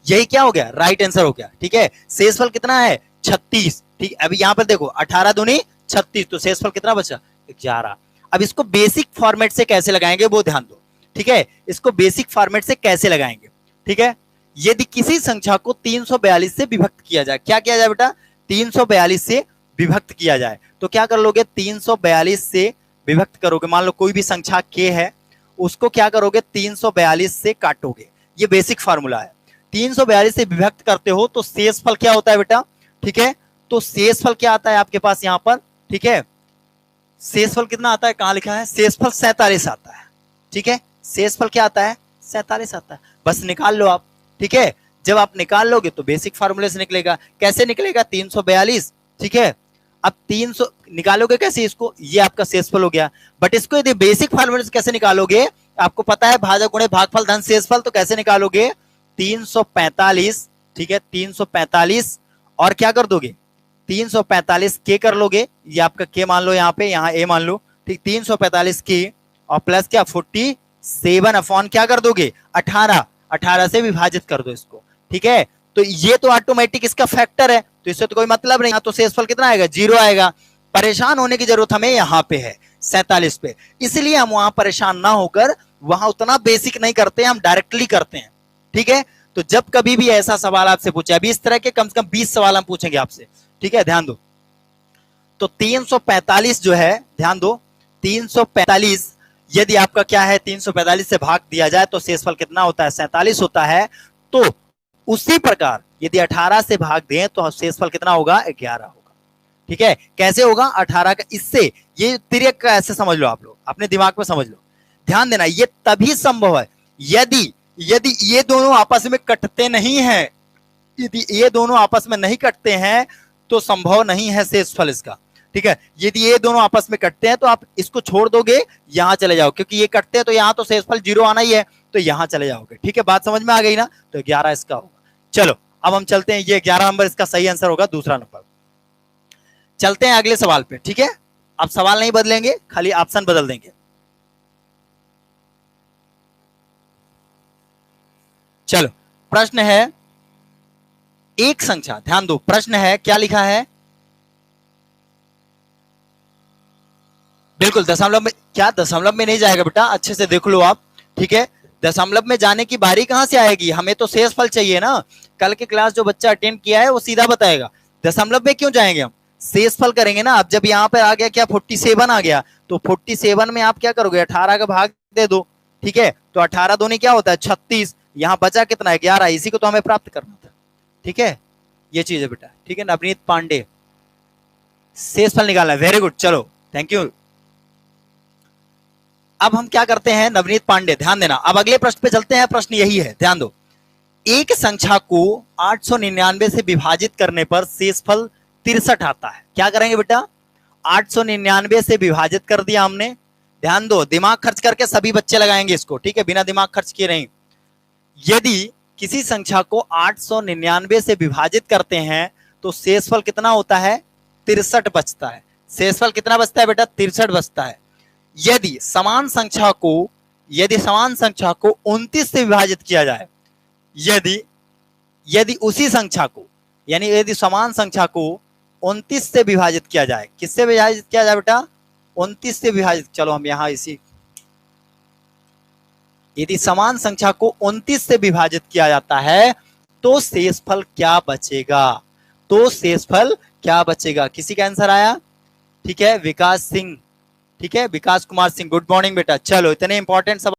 यही क्या हो गया, राइट आंसर हो गया, ठीक है। शेषफल कितना है, 36, ठीक, अभी यहाँ पर देखो 18 दूनी 36, तो शेषफल कितना बचा 11। अब इसको बेसिक फॉर्मेट से कैसे लगाएंगे वो ध्यान दो, ठीक है, इसको बेसिक फॉर्मेट से कैसे लगाएंगे, ठीक है। यदि किसी संख्या को 342 से विभक्त किया जाए, क्या किया जाए बेटा, 342 से विभक्त किया जाए, तो क्या कर लोगे, 342 से विभक्त करोगे, मान लो कोई भी संख्या k है, उसको क्या करोगे 342 से काटोगे, ये बेसिक फार्मूला है। 342 से विभक्त करते हो तो शेषफल क्या होता है बेटा, ठीक है, तो शेषफल क्या आता है आपके पास यहां पर, ठीक है, शेषफल कितना आता है, कहां लिखा है, शेषफल 47 आता है, ठीक है, शेषफल क्या आता है 47 आता है, बस निकाल लो आप, ठीक है। जब आप निकाल लोगे तो बेसिक फार्मूले से निकलेगा, कैसे निकलेगा 342, ठीक है। अब 300 निकालोगे कैसे इसको, ये आपका शेषफल हो गया, बट इसको यदि बेसिक फार्मूले से कैसे निकालोगे, आपको पता है भाजक गुणे भागफल धन शेषफल, तो कैसे निकालोगे 345, ठीक है, 345 और क्या कर दोगे 345 के कर लोगे, ये आपका के मान लो, यहाँ पे यहाँ ए मान लो, ठीक, 345 के और प्लस क्या 47 अपॉन क्या कर दोगे 18, 18 से विभाजित कर दो इसको, ठीक है। तो ये तो ऑटोमेटिक इसका फैक्टर है, तो इससे तो कोई मतलब नहीं, तो शेषफल कितना आएगा 0 आएगा। परेशान होने की जरूरत हमें यहाँ पे है 47 पे, इसलिए हम वहां परेशान ना होकर वहां उतना बेसिक नहीं करते, हम डायरेक्टली करते हैं, ठीक है। तो जब कभी भी ऐसा सवाल आपसे पूछे, अभी इस तरह के कम से कम 20 सवाल हम पूछेंगे आपसे, ठीक है, ध्यान दो। तो 345 जो है, ध्यान दो, 345 यदि आपका क्या है 345 से भाग दिया जाए तो शेषफल कितना होता है 47 होता है। तो उसी प्रकार यदि 18 से भाग दें तो शेषफल कितना होगा 11 होगा, ठीक है। कैसे होगा 18 का, इससे ये तिर्यक का ऐसे समझ लो, आप लोग अपने दिमाग में समझ लो, ध्यान देना, ये तभी संभव है यदि यदि ये दोनों आपस में कटते नहीं है, यदि ये दोनों आपस में नहीं कटते हैं तो संभव नहीं है शेषफल इसका, ठीक है। यदि ये दोनों आपस में कटते हैं तो आप इसको छोड़ दोगे, यहां चले जाओ, क्योंकि ये कटते हैं तो यहां तो शेषफल 0 आना ही है, तो यहां चले जाओगे, ठीक है, बात समझ में आ गई ना, तो 11 इसका होगा। चलो अब हम चलते हैं, ये 11 नंबर इसका सही आंसर होगा, दूसरा नंबर। चलते हैं अगले सवाल पे, ठीक है, अब सवाल नहीं बदलेंगे, खाली ऑप्शन बदल देंगे। चलो प्रश्न है, एक संख्या, ध्यान दो, प्रश्न है क्या लिखा है, बिल्कुल दशमलव में, क्या दशमलव में नहीं जाएगा बेटा, अच्छे से देख लो आप, ठीक है, दशमलव में जाने की बारी कहां से आएगी, हमें तो शेषफल चाहिए ना, कल की क्लास जो बच्चा अटेंड किया है वो सीधा बताएगा, दशमलव में क्यों जाएंगे हम, शेषफल करेंगे ना। अब जब यहां पर आ गया क्या 47 आ गया, तो 47 में आप क्या करोगे 18 का भाग दे दो, ठीक है, तो 18 दूनी क्या होता है 36, यहां बचा कितना है 11, इसी को तो हमें प्राप्त करना था, ठीक है, ये चीज है बेटा, ठीक है। नवनीत पांडे, शेषफल निकालना है, वेरी गुड, चलो थैंक यू। अब हम क्या करते हैं नवनीत पांडे, ध्यान देना, अब अगले प्रश्न पे चलते हैं, प्रश्न यही है, ध्यान दो। एक संख्या को 899 से विभाजित करने पर शेषफल 63 आता है, क्या करेंगे बेटा 899 से विभाजित कर दिया हमने, ध्यान दो, दिमाग खर्च करके सभी बच्चे लगाएंगे इसको, ठीक है, बिना दिमाग खर्च किए नहीं। यदि किसी संख्या को 899 से विभाजित करते हैं तो शेषफल कितना होता है 63 बचता है, शेषफल कितना बचता है बेटा 63 बचता है। यदि समान संख्या को 29 से विभाजित किया जाए, यदि उसी संख्या को, यानी यदि समान संख्या को 29 से विभाजित किया जाए, किससे विभाजित किया जाए बेटा 29 से विभाजित, चलो हम यहां इसी, यदि समान संख्या को 29 से विभाजित किया जाता है तो शेषफल क्या बचेगा, तो शेषफल क्या बचेगा, किसी का आंसर आया, ठीक है, विकास सिंह, ठीक है, विकास कुमार सिंह, गुड मॉर्निंग बेटा। चलो इतने इंपॉर्टेंट सवाल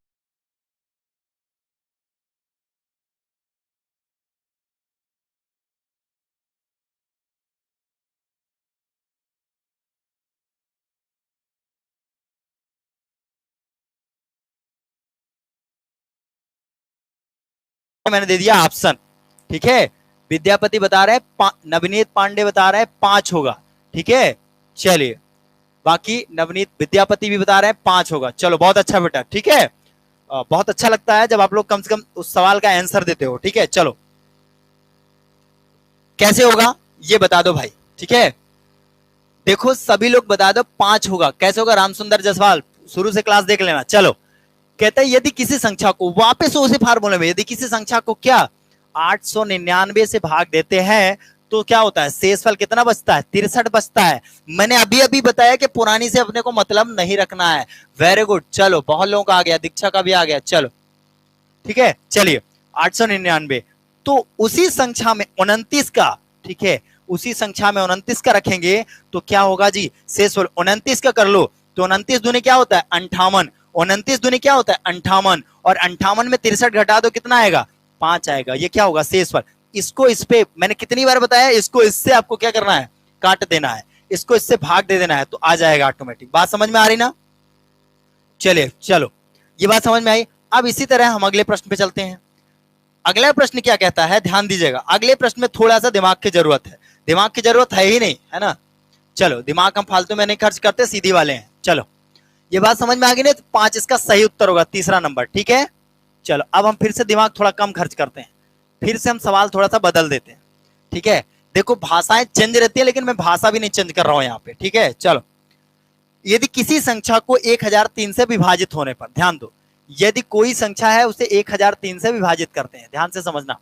मैंने दे दिया ऑप्शन, ठीक है, विद्यापति बता रहे हैं, नवनीत पांडे बता रहे हैं 5 होगा, ठीक है, चलिए बाकी नवनीत विद्यापति भी बता रहे हैं 5 होगा, चलो बहुत अच्छा बेटा, ठीक है, बहुत अच्छा लगता है जब आप लोग कम से कम उस सवाल का आंसर देते हो, ठीक है। चलो कैसे होगा ये बता दो भाई, ठीक है, देखो सभी लोग बता दो 5 होगा, कैसे होगा, रामसुंदर जायसवाल शुरू से क्लास देख लेना। चलो कहते हैं यदि किसी संख्या को, वापस उसी फार्मूले में, यदि किसी संख्या को क्या 899 से भाग देते हैं तो क्या होता है, शेषफल कितना बचता है, 63 बचता है। मैंने अभी अभी बताया कि पुरानी से अपने को मतलब नहीं रखना है। वेरी गुड, चलो बहुत लोगों का आ गया, दीक्षा का भी आ गया, चलो ठीक है। चलिए 899, तो उसी संख्या में 29 का, ठीक है, उसी संख्या में 29 का रखेंगे तो क्या होगा जी, शेषफल 29 का कर लो तो 29 दूनी क्या होता है 58, 29 दूनी क्या होता है 58, और 58 में 63 घटा दो कितना आएगा 5 आएगा, ये क्या होगा शेषफल। इसको इस पे मैंने कितनी बार बताया, इसको इससे आपको क्या करना है, काट देना है, इसको इससे भाग दे देना है तो आ जाएगा ऑटोमेटिक। बात समझ में आ रही ना, चलिए चलो ये बात समझ में आई। अब इसी तरह हम अगले प्रश्न पे चलते हैं। अगला प्रश्न क्या कहता है, ध्यान दीजिएगा, अगले प्रश्न में थोड़ा सा दिमाग की जरूरत है, दिमाग की जरूरत है ही नहीं, है ना। चलो दिमाग हम फालतू में नहीं खर्च करते, सीधी वाले हैं। चलो ये बात समझ में आ गई ना, तो 5 इसका सही उत्तर होगा, तीसरा नंबर, ठीक है। चलो अब हम फिर से दिमाग थोड़ा कम खर्च करते हैं, फिर से हम सवाल थोड़ा सा बदल देते हैं, ठीक है। देखो भाषाएं चेंज रहती है, लेकिन मैं भाषा भी नहीं चेंज कर रहा हूं यहाँ पे, ठीक है। चलो यदि किसी संख्या को 1003 से विभाजित होने पर, ध्यान दो, यदि कोई संख्या है उसे 1003 से विभाजित करते हैं, ध्यान से समझना,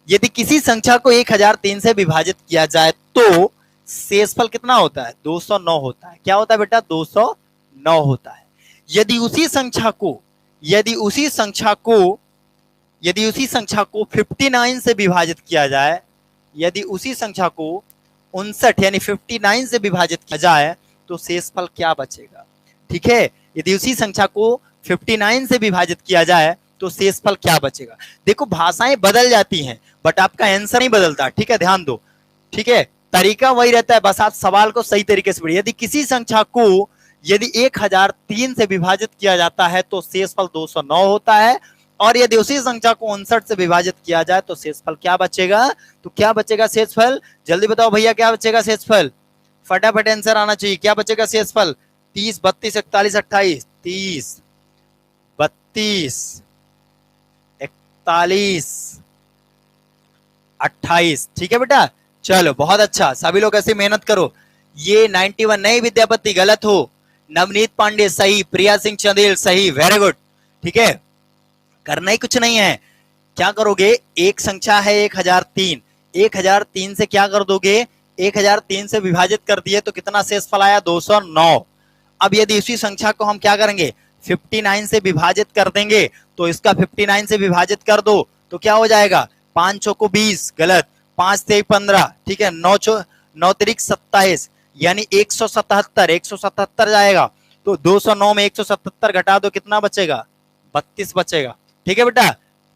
यदि किसी संख्या को 1003 से विभाजित किया जाए तो शेषफल कितना होता है 209 होता है। क्या होता है बेटा 209 होता है। यदि उसी संख्या को, यदि उसी संख्या को, यदि उसी संख्या को 59 से विभाजित किया जाए, यदि उसी संख्या को 59 यानी 59 से विभाजित किया जाए तो शेषफल क्या बचेगा, ठीक है। यदि उसी संख्या को 59 से विभाजित किया जाए तो शेषफल क्या बचेगा। देखो भाषाएं बदल जाती हैं बट आपका आंसर नहीं बदलता, ठीक है, ध्यान दो, ठीक है, तरीका वही रहता है, बस आप सवाल को सही तरीके से पढ़िए। यदि किसी संख्या को यदि 1003 से विभाजित किया जाता है तो शेषफल 209 होता है, और यदि उसी संख्या को 59 से विभाजित किया जाए तो शेषफल क्या बचेगा, तो क्या बचेगा शेषफल, जल्दी बताओ भैया क्या बचेगा शेषफल, फटाफट आंसर आना चाहिए, क्या बचेगा शेषफल, 30 32 41 28, 30 32 41 28, ठीक है बेटा। चलो बहुत अच्छा, सभी लोग ऐसे मेहनत करो। ये 91 नहीं विद्यापति, गलत हो, नवनीत पांडे सही, प्रिया सिंह चंदेल सही, वेरी गुड, ठीक है। करना ही कुछ नहीं है, क्या करोगे, एक संख्या है 1003, 1003 से क्या कर दोगे, 1003 से विभाजित कर दिए तो कितना शेषफल आया 209। अब यदि इसी संख्या को हम क्या करेंगे 59 से विभाजित कर देंगे तो इसका 59 से विभाजित कर दो तो क्या हो जाएगा, 5 चौको 20, गलत, 5 से 15, ठीक है, 9 तिरिक 27 यानी 177, 177 जाएगा तो 209 में 177 घटा दो कितना बचेगा 32 बचेगा, ठीक है बेटा,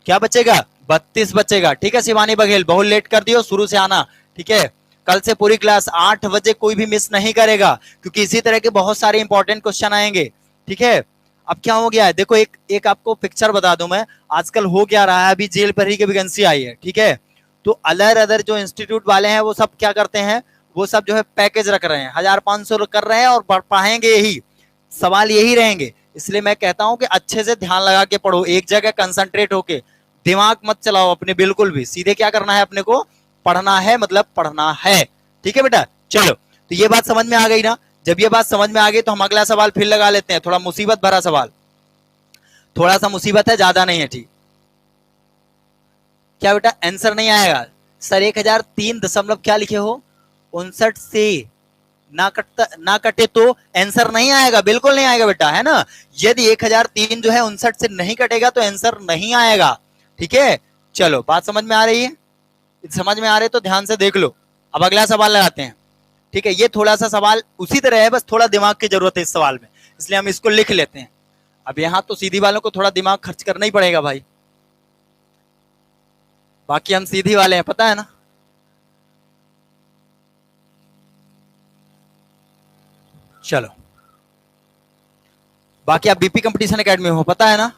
क्या बचेगा 32 बचेगा, ठीक है। शिवानी बघेल बहुत लेट कर दियो, शुरू से आना, ठीक है। कल से पूरी क्लास 8 बजे कोई भी मिस नहीं करेगा क्योंकि इसी तरह के बहुत सारे इंपॉर्टेंट क्वेश्चन आएंगे, ठीक है। अब क्या हो गया है, देखो एक आपको पिक्चर बता दूं मैं, आजकल हो क्या रहा है, अभी जेल पर ही की वैकेंसी आई है, ठीक है। तो अदर जो इंस्टीट्यूट वाले हैं वो सब क्या करते हैं, वो सब जो है पैकेज रख रहे हैं, 1500 कर रहे हैं और पढ़ाएंगे यही, सवाल यही रहेंगे। इसलिए मैं कहता हूं कि अच्छे से ध्यान लगा के पढ़ो, एक जगह कंसंट्रेट होके, दिमाग मत चलाओ अपने बिल्कुल भी, सीधे क्या करना है अपने को, पढ़ना है, मतलब पढ़ना है, ठीक है बेटा। चलो तो ये बात समझ में आ गई ना, जब ये बात समझ में आ गई तो हम अगला सवाल फिर लगा लेते हैं, थोड़ा मुसीबत भरा सवाल, थोड़ा सा मुसीबत है, ज्यादा नहीं है, ठीक। क्या बेटा आंसर नहीं आएगा सर, 1003 दशमलव क्या लिखे हो 59 से ना कटे तो आंसर नहीं आएगा, बिल्कुल नहीं आएगा बेटा, है ना। यदि 1003 जो है 59 से नहीं कटेगा तो आंसर नहीं आएगा, ठीक है। चलो बात समझ में आ रही है, समझ में आ रहे तो ध्यान से देख लो। अब अगला सवाल लगाते हैं, ठीक है। ये थोड़ा सा सवाल उसी तरह है, बस थोड़ा दिमाग की जरूरत है इस सवाल में, इसलिए हम इसको लिख लेते हैं। अब यहाँ तो सीधी वालों को थोड़ा दिमाग खर्च करना ही पड़ेगा भाई, बाकी हम सीधी वाले हैं, पता है ना। चलो बाकी आप बीपी कंपटीशन एकेडमी हो, पता है ना,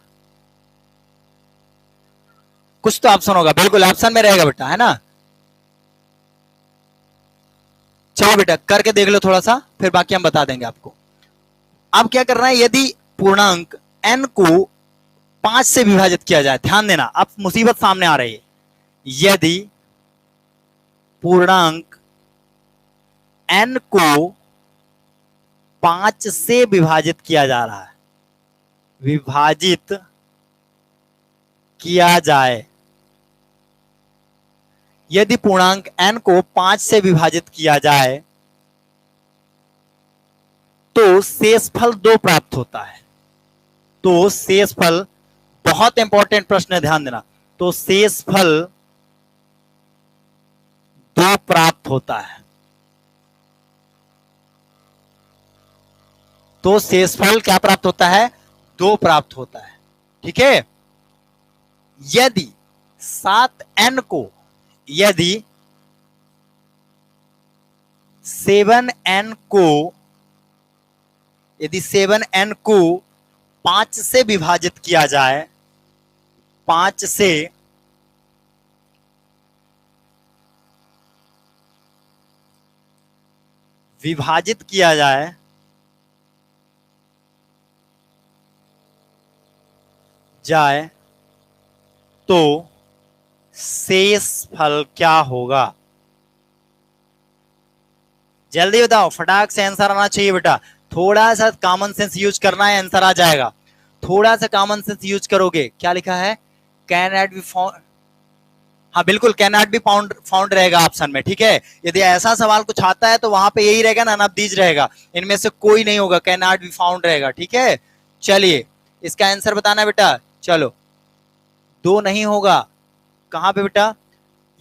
कुछ तो ऑप्शन होगा, बिल्कुल ऑप्शन में रहेगा बेटा, है ना। चलो बेटा करके देख लो थोड़ा सा, फिर बाकी हम बता देंगे आपको। अब क्या करना है, यदि पूर्णांक n को 5 से विभाजित किया जाए, ध्यान देना अब मुसीबत सामने आ रही है, यदि पूर्णांक n को 5 से विभाजित किया जा रहा है, विभाजित किया जाए, यदि पूर्णांक n को 5 से विभाजित किया जाए तो शेषफल 2 प्राप्त होता है। तो शेषफल, बहुत इंपॉर्टेंट प्रश्न है, ध्यान देना। तो शेषफल 2 प्राप्त होता है। तो शेषफल क्या प्राप्त होता है? 2 प्राप्त होता है। ठीक है। यदि 7n को, यदि 7n को, यदि 7n को 5 से विभाजित किया जाए, 5 से विभाजित किया जाए तो शेषफल क्या होगा? जल्दी बताओ, फटाक से आंसर आना चाहिए बेटा। थोड़ा सा कॉमन सेंस यूज करना है, आंसर आ जाएगा। थोड़ा सा कॉमन सेंस यूज करोगे। क्या लिखा है? Can not be found. हाँ बिल्कुल, कैन नॉट बी फाउंड रहेगा ऑप्शन में। ठीक है। यदि ऐसा सवाल कुछ आता है तो वहां पे यही रहेगा ना, नबदीज रहेगा। इनमें से कोई नहीं होगा, कैन नॉट बी फाउंड रहेगा। ठीक है। चलिए इसका आंसर बताना बेटा। चलो, 2 नहीं होगा। कहां पे बेटा?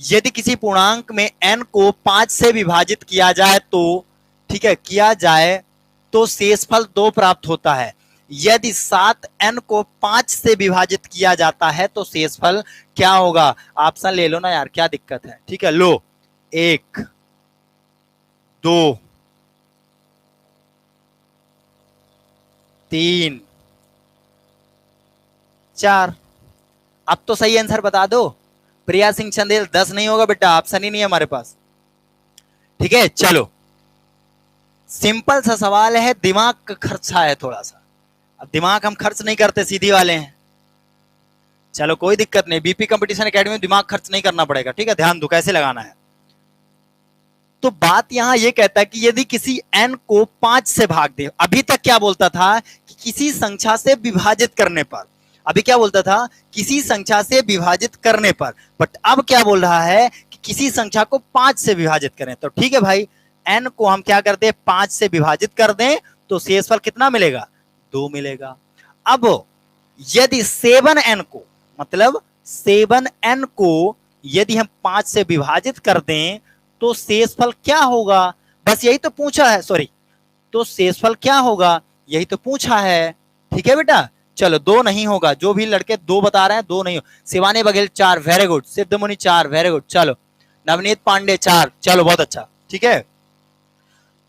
यदि किसी पूर्णांक में n को 5 से विभाजित किया जाए तो, ठीक है, किया जाए तो शेषफल 2 प्राप्त होता है। यदि 7n को 5 से विभाजित किया जाता है तो शेषफल क्या होगा? ऑप्शन ले लो ना यार, क्या दिक्कत है? ठीक है, लो। 1, 2, 3, 4। अब तो सही आंसर बता दो। प्रिया सिंह चंदेल, 10 नहीं होगा बेटा, ऑप्शन ही नहीं है हमारे पास। ठीक है। चलो, सिंपल सा सवाल है, दिमाग का खर्चा है थोड़ा सा। अब दिमाग हम खर्च नहीं करते, सीधी वाले हैं। चलो कोई दिक्कत नहीं, बीपी कंपटीशन एकेडमी में दिमाग खर्च नहीं करना पड़ेगा। ठीक है, ध्यान दो कैसे लगाना है। तो बात यहां यह कहता है कि यदि किसी n को 5 से भाग दे, अभी तक क्या बोलता था कि किसी संख्या से विभाजित करने पर, अभी क्या बोलता था? किसी संख्या से विभाजित करने पर। बट अब क्या बोल रहा है कि किसी संख्या को 5 से विभाजित करें। तो ठीक है भाई, n को हम क्या कर दें? 5 से विभाजित कर दें तो शेषफल कितना मिलेगा? 2 मिलेगा। अब यदि 7n को, मतलब 7n को यदि हम 5 से विभाजित कर दें तो शेषफल क्या होगा? बस यही तो पूछा है, सॉरी, तो शेषफल क्या होगा यही तो पूछा है। ठीक है बेटा। चलो, 2 नहीं होगा। जो भी लड़के 2 बता रहे हैं, 2 नहीं हो। Shivani Baghel 4, very good. Siddhmuni 4, very good. चलो, नवनीत पांडे 4, चलो बहुत अच्छा। ठीक है,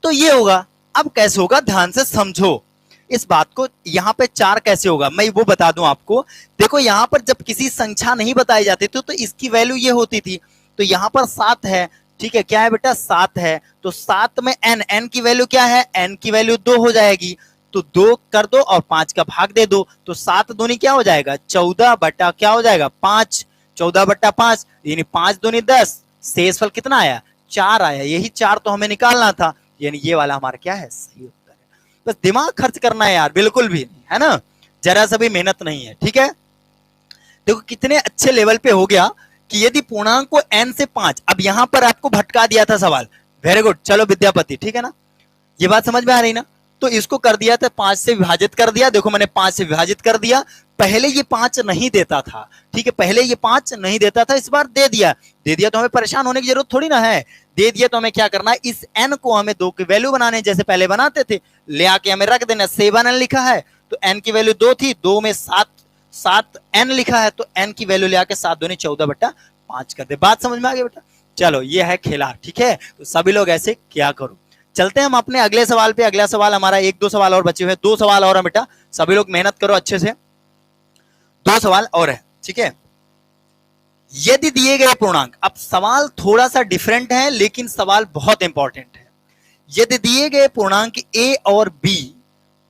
तो ये होगा। अब कैसे होगा, ध्यान से समझो इस बात को। यहां पे 4 कैसे होगा मैं वो बता दूं आपको। देखो, यहां पर जब किसी संख्या नहीं बताई जाती थी तो इसकी वैल्यू ये होती थी। तो यहां पर 7 है। ठीक है, क्या है बेटा? 7 है। तो 7 में n की वैल्यू क्या है? n की वैल्यू 2 हो जाएगी। तो 2 कर दो और 5 का भाग दे दो। तो 7 दूनी क्या हो जाएगा? 14 बटा क्या हो जाएगा? 5। 14 बटा 5 यानी 5 दूनी 10। शेषफल कितना आया? 4 आया। यही 4 तो हमें निकालना था, यानी ये वाला हमारा क्या है? सही उत्तर है। बस दिमाग खर्च करना है यार, बिल्कुल भी नहीं, है ना? जरा सा भी मेहनत नहीं है। ठीक है, देखो कितने अच्छे लेवल पे हो गया कि यदि पूर्णांक को n से 5, अब यहां पर आपको भटका दिया था सवाल। Very good. चलो विद्यापति, ठीक है ना? ये बात समझ में आ रही ना? तो इसको कर दिया था 5 से विभाजित कर दिया। देखो मैंने 5 से विभाजित कर दिया। पहले ये 5 नहीं देता था। ठीक है, पहले ये 5 नहीं देता था, इस बार दे दिया। दे दिया तो हमें परेशान होने की जरूरत थोड़ी ना है। दे दिया तो हमें क्या करना है? इस n को हमें 2 की वैल्यू बनाने, जैसे पहले बनाते थे, ले आके हमें रख देना। 7n लिखा है तो n की वैल्यू 2 थी, 2 में 7n लिखा है तो n की वैल्यू ले आके 7 दूनी 14 बटा 5 कर दे। बात समझ में आ गई बेटा? चलो, ये है खेला। ठीक है, तो सभी लोग ऐसे क्या करो। चलते हैं हम अपने अगले सवाल पे। अगला सवाल हमारा 1-2 सवाल और बचे हुए, 2 सवाल और है बेटा। सभी लोग मेहनत करो अच्छे से, 2 सवाल और है। ठीक है, यदि दिए गए पूर्णांक, अब सवाल थोड़ा सा डिफरेंट है लेकिन सवाल बहुत इंपॉर्टेंट है। यदि दिए गए पूर्णांक a और b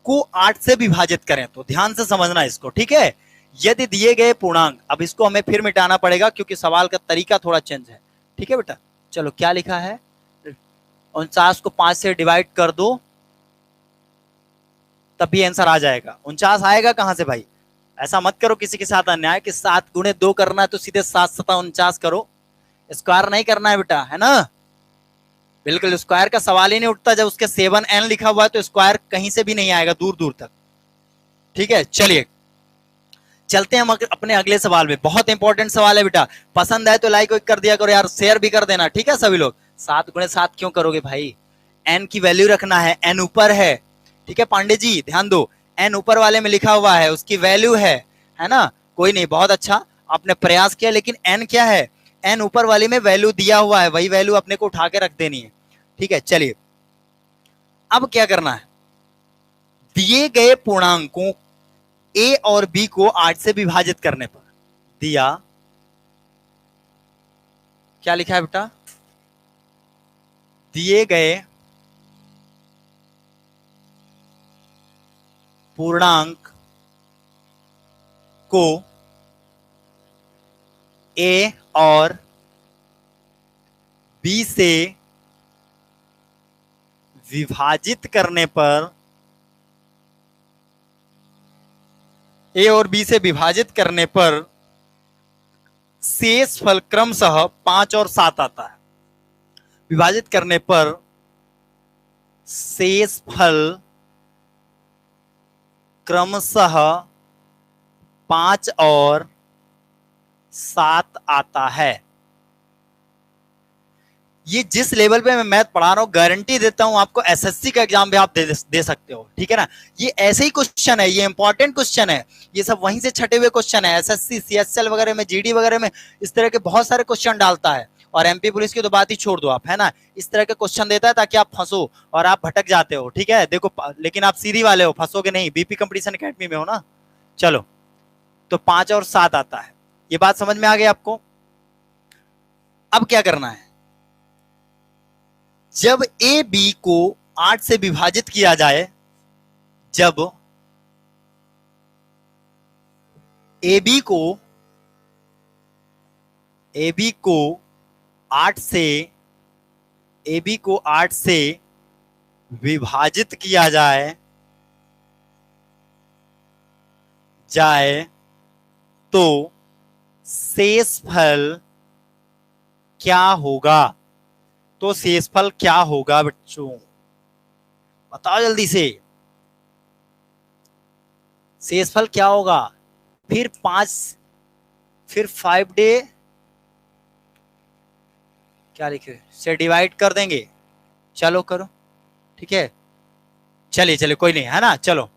को 8 से विभाजित करें तो, ध्यान से समझना इसको। ठीक है, यदि दिए गए पूर्णांक, अब इसको हमें फिर मिटाना पड़ेगा क्योंकि सवाल का तरीका थोड़ा चेंज है। ठीक है बेटा, चलो क्या लिखा है? 49 को 5 से डिवाइड कर दो तभी आंसर आ जाएगा। 49 आएगा कहां से भाई? ऐसा मत करो किसी के साथ अन्याय कि 7 गुणे 2 करना है तो सीधे 7 7 49 करो। स्क्वायर नहीं करना है बेटा, है ना। बिल्कुल स्क्वायर का सवाल ही नहीं उठता, जब उसके 7n लिखा हुआ है तो स्क्वायर कहीं से भी नहीं आएगा दूर दूर तक। ठीक है, चलिए चलते हैं हम अपने अगले सवाल में। बहुत इंपॉर्टेंट सवाल है बेटा, पसंद आए तो लाइक कर दिया करो यार, शेयर भी कर देना, ठीक है सभी लोग। 7 × 7 क्यों करोगे भाई, n की वैल्यू रखना है, n ऊपर है, ठीक है पांडे जी ध्यान दो, n ऊपर वाले में लिखा हुआ है, उसकी वैल्यू है ना। कोई नहीं, बहुत अच्छा आपने प्रयास किया, लेकिन n क्या है, n ऊपर वाले में वैल्यू दिया हुआ है, वही वैल्यू अपने को उठा के रख देनी है। ठीक है, चलिए अब क्या करना है, दिए गए पूर्णांकों a और b को 8 से विभाजित करने पर दिया, क्या लिखा है बेटा, दिए गए पूर्णांक को a और b से विभाजित करने पर, a और b से विभाजित करने पर शेष फल क्रमशः 5 और 7 आता है। विभाजित करने पर शेष फल क्रमशः 5 और 7 आता है। ये जिस लेवल पे मैं मैथ पढ़ा रहा हूं, गारंटी देता हूं आपको एसएससी का एग्जाम भी आप दे सकते हो, ठीक है ना। ये ऐसे ही क्वेश्चन है, ये इंपॉर्टेंट क्वेश्चन है, ये सब वहीं से छटे हुए क्वेश्चन है। एसएससी सीएचएल वगैरह में, जीडी वगैरह में इस तरह के बहुत सारे क्वेश्चन डालता है, और एमपी पुलिस की तो बात ही छोड़ दो आप, है ना। इस तरह के क्वेश्चन देता है ताकि आप फंसो और आप भटक जाते हो, ठीक है। देखो लेकिन आप सीधी वाले हो, फंसोगे नहीं, बीपी कंपटीशन एकेडमी में हो ना। चलो तो 5 और 7 आता है, ये बात समझ में आ गई आपको। अब क्या करना है, जब ए बी को 8 से विभाजित किया जाए, जब ए बी को 8 से विभाजित किया जाए तो शेष फल क्या होगा। तो शेषफल क्या होगा बच्चों, बताओ जल्दी से, शेषफल क्या होगा। फिर 5 डे क्या लिखे से डिवाइड कर देंगे, चलो करो, ठीक है। चलिए कोई नहीं, है ना। चलो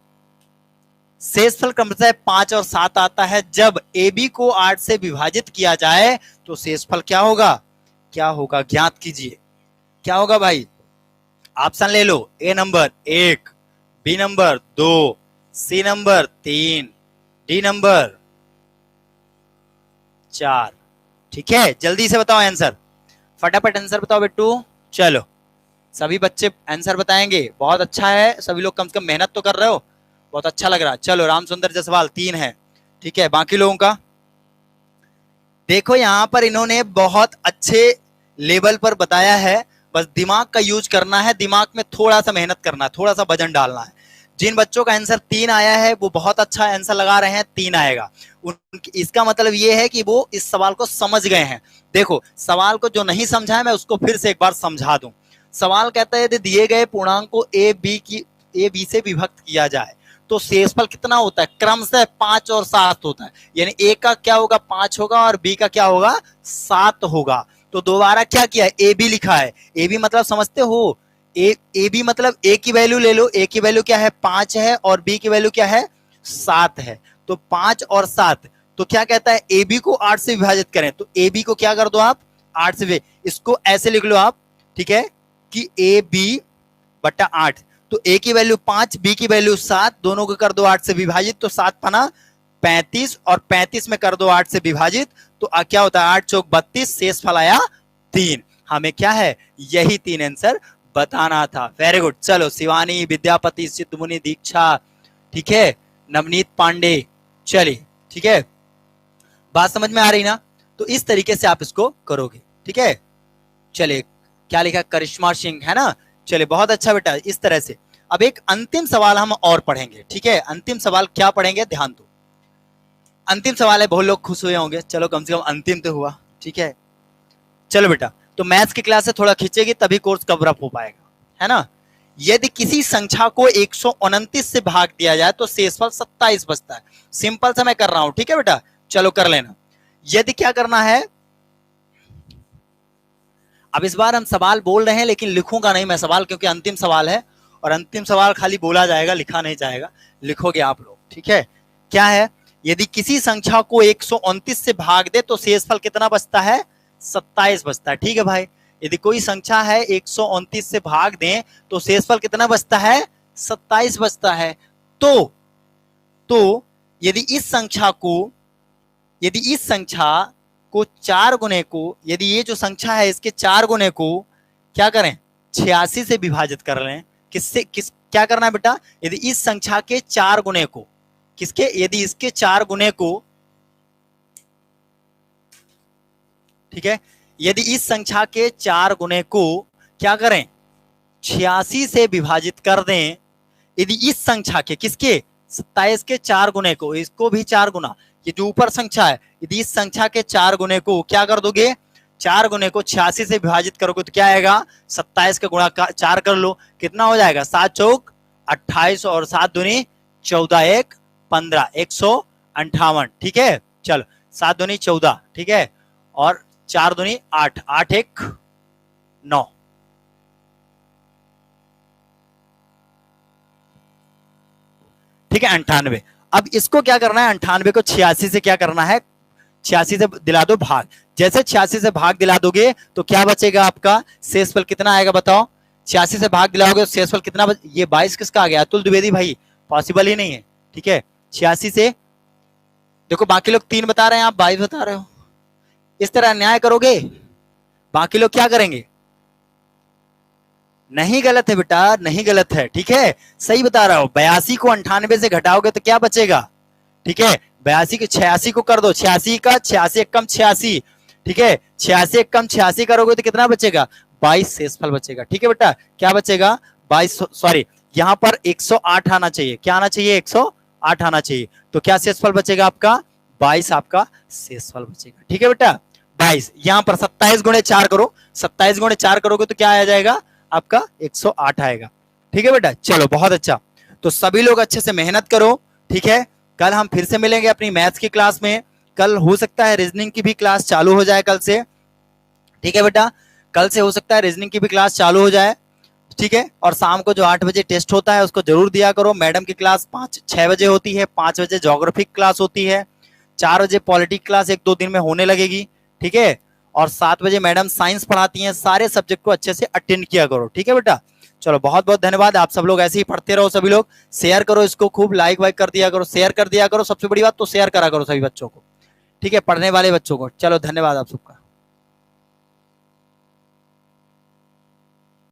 शेषफल क्रमशः 5 और 7 आता है, जब ए बी को 8 से विभाजित किया जाए तो शेषफल क्या होगा ज्ञात कीजिए। क्या होगा भाई, ऑप्शन ले लो, A number 1, B number 2, C number 3, D number 4। ठीक है, जल्दी से बताओ आंसर, फटाफट आंसर बताओ बेटू। चलो सभी बच्चे आंसर बताएंगे, बहुत अच्छा है, सभी लोग कम से कम मेहनत तो कर रहे हो, बहुत अच्छा लग रहा है। चलो रामसुंदर जायसवाल 3 है, ठीक है। बाकी लोगों का देखो, यहां पर इन्होंने बहुत अच्छे लेवल पर बताया है, बस दिमाग का यूज करना है, दिमाग में थोड़ा सा मेहनत करना है, थोड़ा सा वजन डालना है। जिन बच्चों का आंसर 3 आया है वो बहुत अच्छा आंसर लगा रहे हैं, 3 आएगा, इसका मतलब ये है कि वो इस सवाल को समझ गए हैं। देखो सवाल को जो नहीं समझा है मैं उसको फिर से एक बार समझा दूं। सवाल कहता है यदि दिए गए पूर्णांक को ए बी से विभक्त किया जाए तो शेषफल कितना होता है, क्रमशः 5 और 7 होता है। यानी ए का क्या होगा 5 होगा और बी का क्या होगा 7 होगा। तो दोबारा क्या किया, ए बी लिखा है, ए बी मतलब समझते हो, ए बी मतलब ए की वैल्यू ले लो, ए की वैल्यू क्या है 5 है और बी की वैल्यू क्या है 7 है। तो 5 और 7, तो क्या कहता है ए बी को 8 से विभाजित करें, तो ए बी को क्या कर दो आप 8 से, इसको ऐसे लिख लो आप, ठीक है, कि ए बी बटा 8। तो ए की वैल्यू 5, बी की वैल्यू 7, दोनों को कर दो 8 से विभाजित, तो 7 पना 35 और 35 में कर दो 8 से विभाजित, तो क्या होता है 8 चौक 32, शेष फल आया 3। हमें क्या है, यही 3 आंसर बताना था। Very good. चलो शिवानी, विद्यापति, सिद्धमुनि, दीक्षा, ठीक है, नवनीत पांडे, चलिए ठीक है, बात समझ में आ रही ना। तो इस तरीके से आप इसको करोगे, ठीक है। चलिए क्या लिखा, करिश्मा सिंह, है ना। चलिए बहुत अच्छा बेटा, इस तरह से। अब एक अंतिम सवाल हम और पढ़ेंगे, ठीक है। अंतिम सवाल क्या पढ़ेंगे, ध्यान दो, अंतिम सवाल है, बहुत लोग खुश हुए होंगे, चलो कम से कम अंतिम तो हुआ, ठीक है। चलो बेटा, तो मैथ्स की क्लास से थोड़ा खींचेगी तभी कोर्स कवर अप हो पाएगा, है ना। यदि किसी संख्या को 129 से भाग दिया जाए तो शेषफल 27 बचता है। सिंपल सा मैं कर रहा हूं, ठीक है बेटा, चलो कर लेना। यदि क्या करना है, अब इस बार हम सवाल बोल रहे हैं लेकिन लिखूंगा नहीं मैं सवाल, क्योंकि अंतिम सवाल है और अंतिम सवाल खाली बोला जाएगा, लिखा नहीं जाएगा, लिखोगे आप लोग, ठीक है। क्या है, यदि किसी संख्या को 129 से भाग दे तो शेषफल कितना बचता है, 27 बचता है, ठीक है भाई। यदि कोई संख्या है 129 से भाग दें तो शेषफल कितना बचता है, 27 बचता है। तो यदि इस संख्या को 4 गुने को, यदि ये जो संख्या है इसके 4 गुने को क्या करें, 86 से विभाजित कर लें। क्या करना है बेटा, यदि इस संख्या के 4 गुने को, यदि इसके 4 गुने को, ठीक है, यदि इस संख्या के 4 गुने को क्या करें, 86 से विभाजित कर दें। यदि इस संख्या के, किसके, 27 के 4 गुने को, इसको भी 4 गुना, ये जो ऊपर संख्या है, यदि इस संख्या के 4 गुने को क्या कर दोगे, 4 गुने को 86 से विभाजित करोगे तो क्या आएगा, 27 का गुणा 4 कर लो, कितना हो जाएगा, 7 चौक 28 और 7 दूनी 14, 1 15, 158, ठीक है। चलो 7 दूनी 14, ठीक है, और 4 दूनी 8, 8 1 9, ठीक है, 98। अब इसको क्या करना है, 98 को 86 से क्या करना है, 86 से दिला दो भाग। जैसे 86 से भाग दिला दोगे तो क्या बचेगा आपका, शेषफल कितना आएगा बताओ, 86 से भाग दिलाओगे तो शेषफल कितना ये 22 किसका आ गया, अतुल द्विवेदी भाई, पॉसिबल ही नहीं है, ठीक है। 86 से देखो, बाकी लोग 3 बता रहे हैं, आप 22 बता रहे हो, इस तरह न्याय करोगे, बाकी लोग क्या करेंगे, नहीं गलत है बेटा, नहीं गलत है, ठीक है, सही बता रहा हूं। 82 को 98 से घटाओगे तो क्या बचेगा, ठीक है, 82 के 86 को कर दो, 86 का 86 एक कम 86, ठीक है, 86 एक कम 86 करोगे तो कितना बचेगा, 22 शेषफल बचेगा, ठीक है बेटा, क्या बचेगा 22, सॉरी यहां पर 108 आना चाहिए, क्या आना चाहिए, 108 आना चाहिए, तो क्या शेषफल बचेगा आपका, 22 आपका शेषफल बचेगा, ठीक है बेटा। 22 यहां पर 27 गुणे 4 करो, 27 गुणे 4 करोगे तो क्या आ जाएगा आपका, 108 आएगा, ठीक है बेटा। चलो बहुत अच्छा, तो सभी लोग अच्छे से मेहनत करो, ठीक है। कल हम फिर से मिलेंगे अपनी मैथ्स की क्लास में, कल हो सकता है रीजनिंग की भी क्लास चालू हो जाए कल से, ठीक है बेटा, कल से हो सकता है रीजनिंग की भी क्लास चालू हो जाए, ठीक है। और शाम को जो 8 बजे टेस्ट होता है उसको जरूर दिया करो। मैडम की क्लास 6 बजे होती है, 5 बजे ज्योग्राफी क्लास होती है, 4 बजे पॉलिटिक्स क्लास 1-2 दिन में होने लगेगी, ठीक है, और 7 बजे मैडम साइंस पढ़ाती हैं। सारे सब्जेक्ट को अच्छे से अटेंड किया करो, ठीक है बेटा। चलो बहुत बहुत धन्यवाद, आप सब लोग ऐसे ही पढ़ते रहो, सभी लोग शेयर करो इसको, खूब लाइक वाइक कर दिया करो, शेयर कर दिया करो, सबसे बड़ी बात तो शेयर करा करो सभी बच्चों को, ठीक है, पढ़ने वाले बच्चों को। चलो धन्यवाद आप सबका।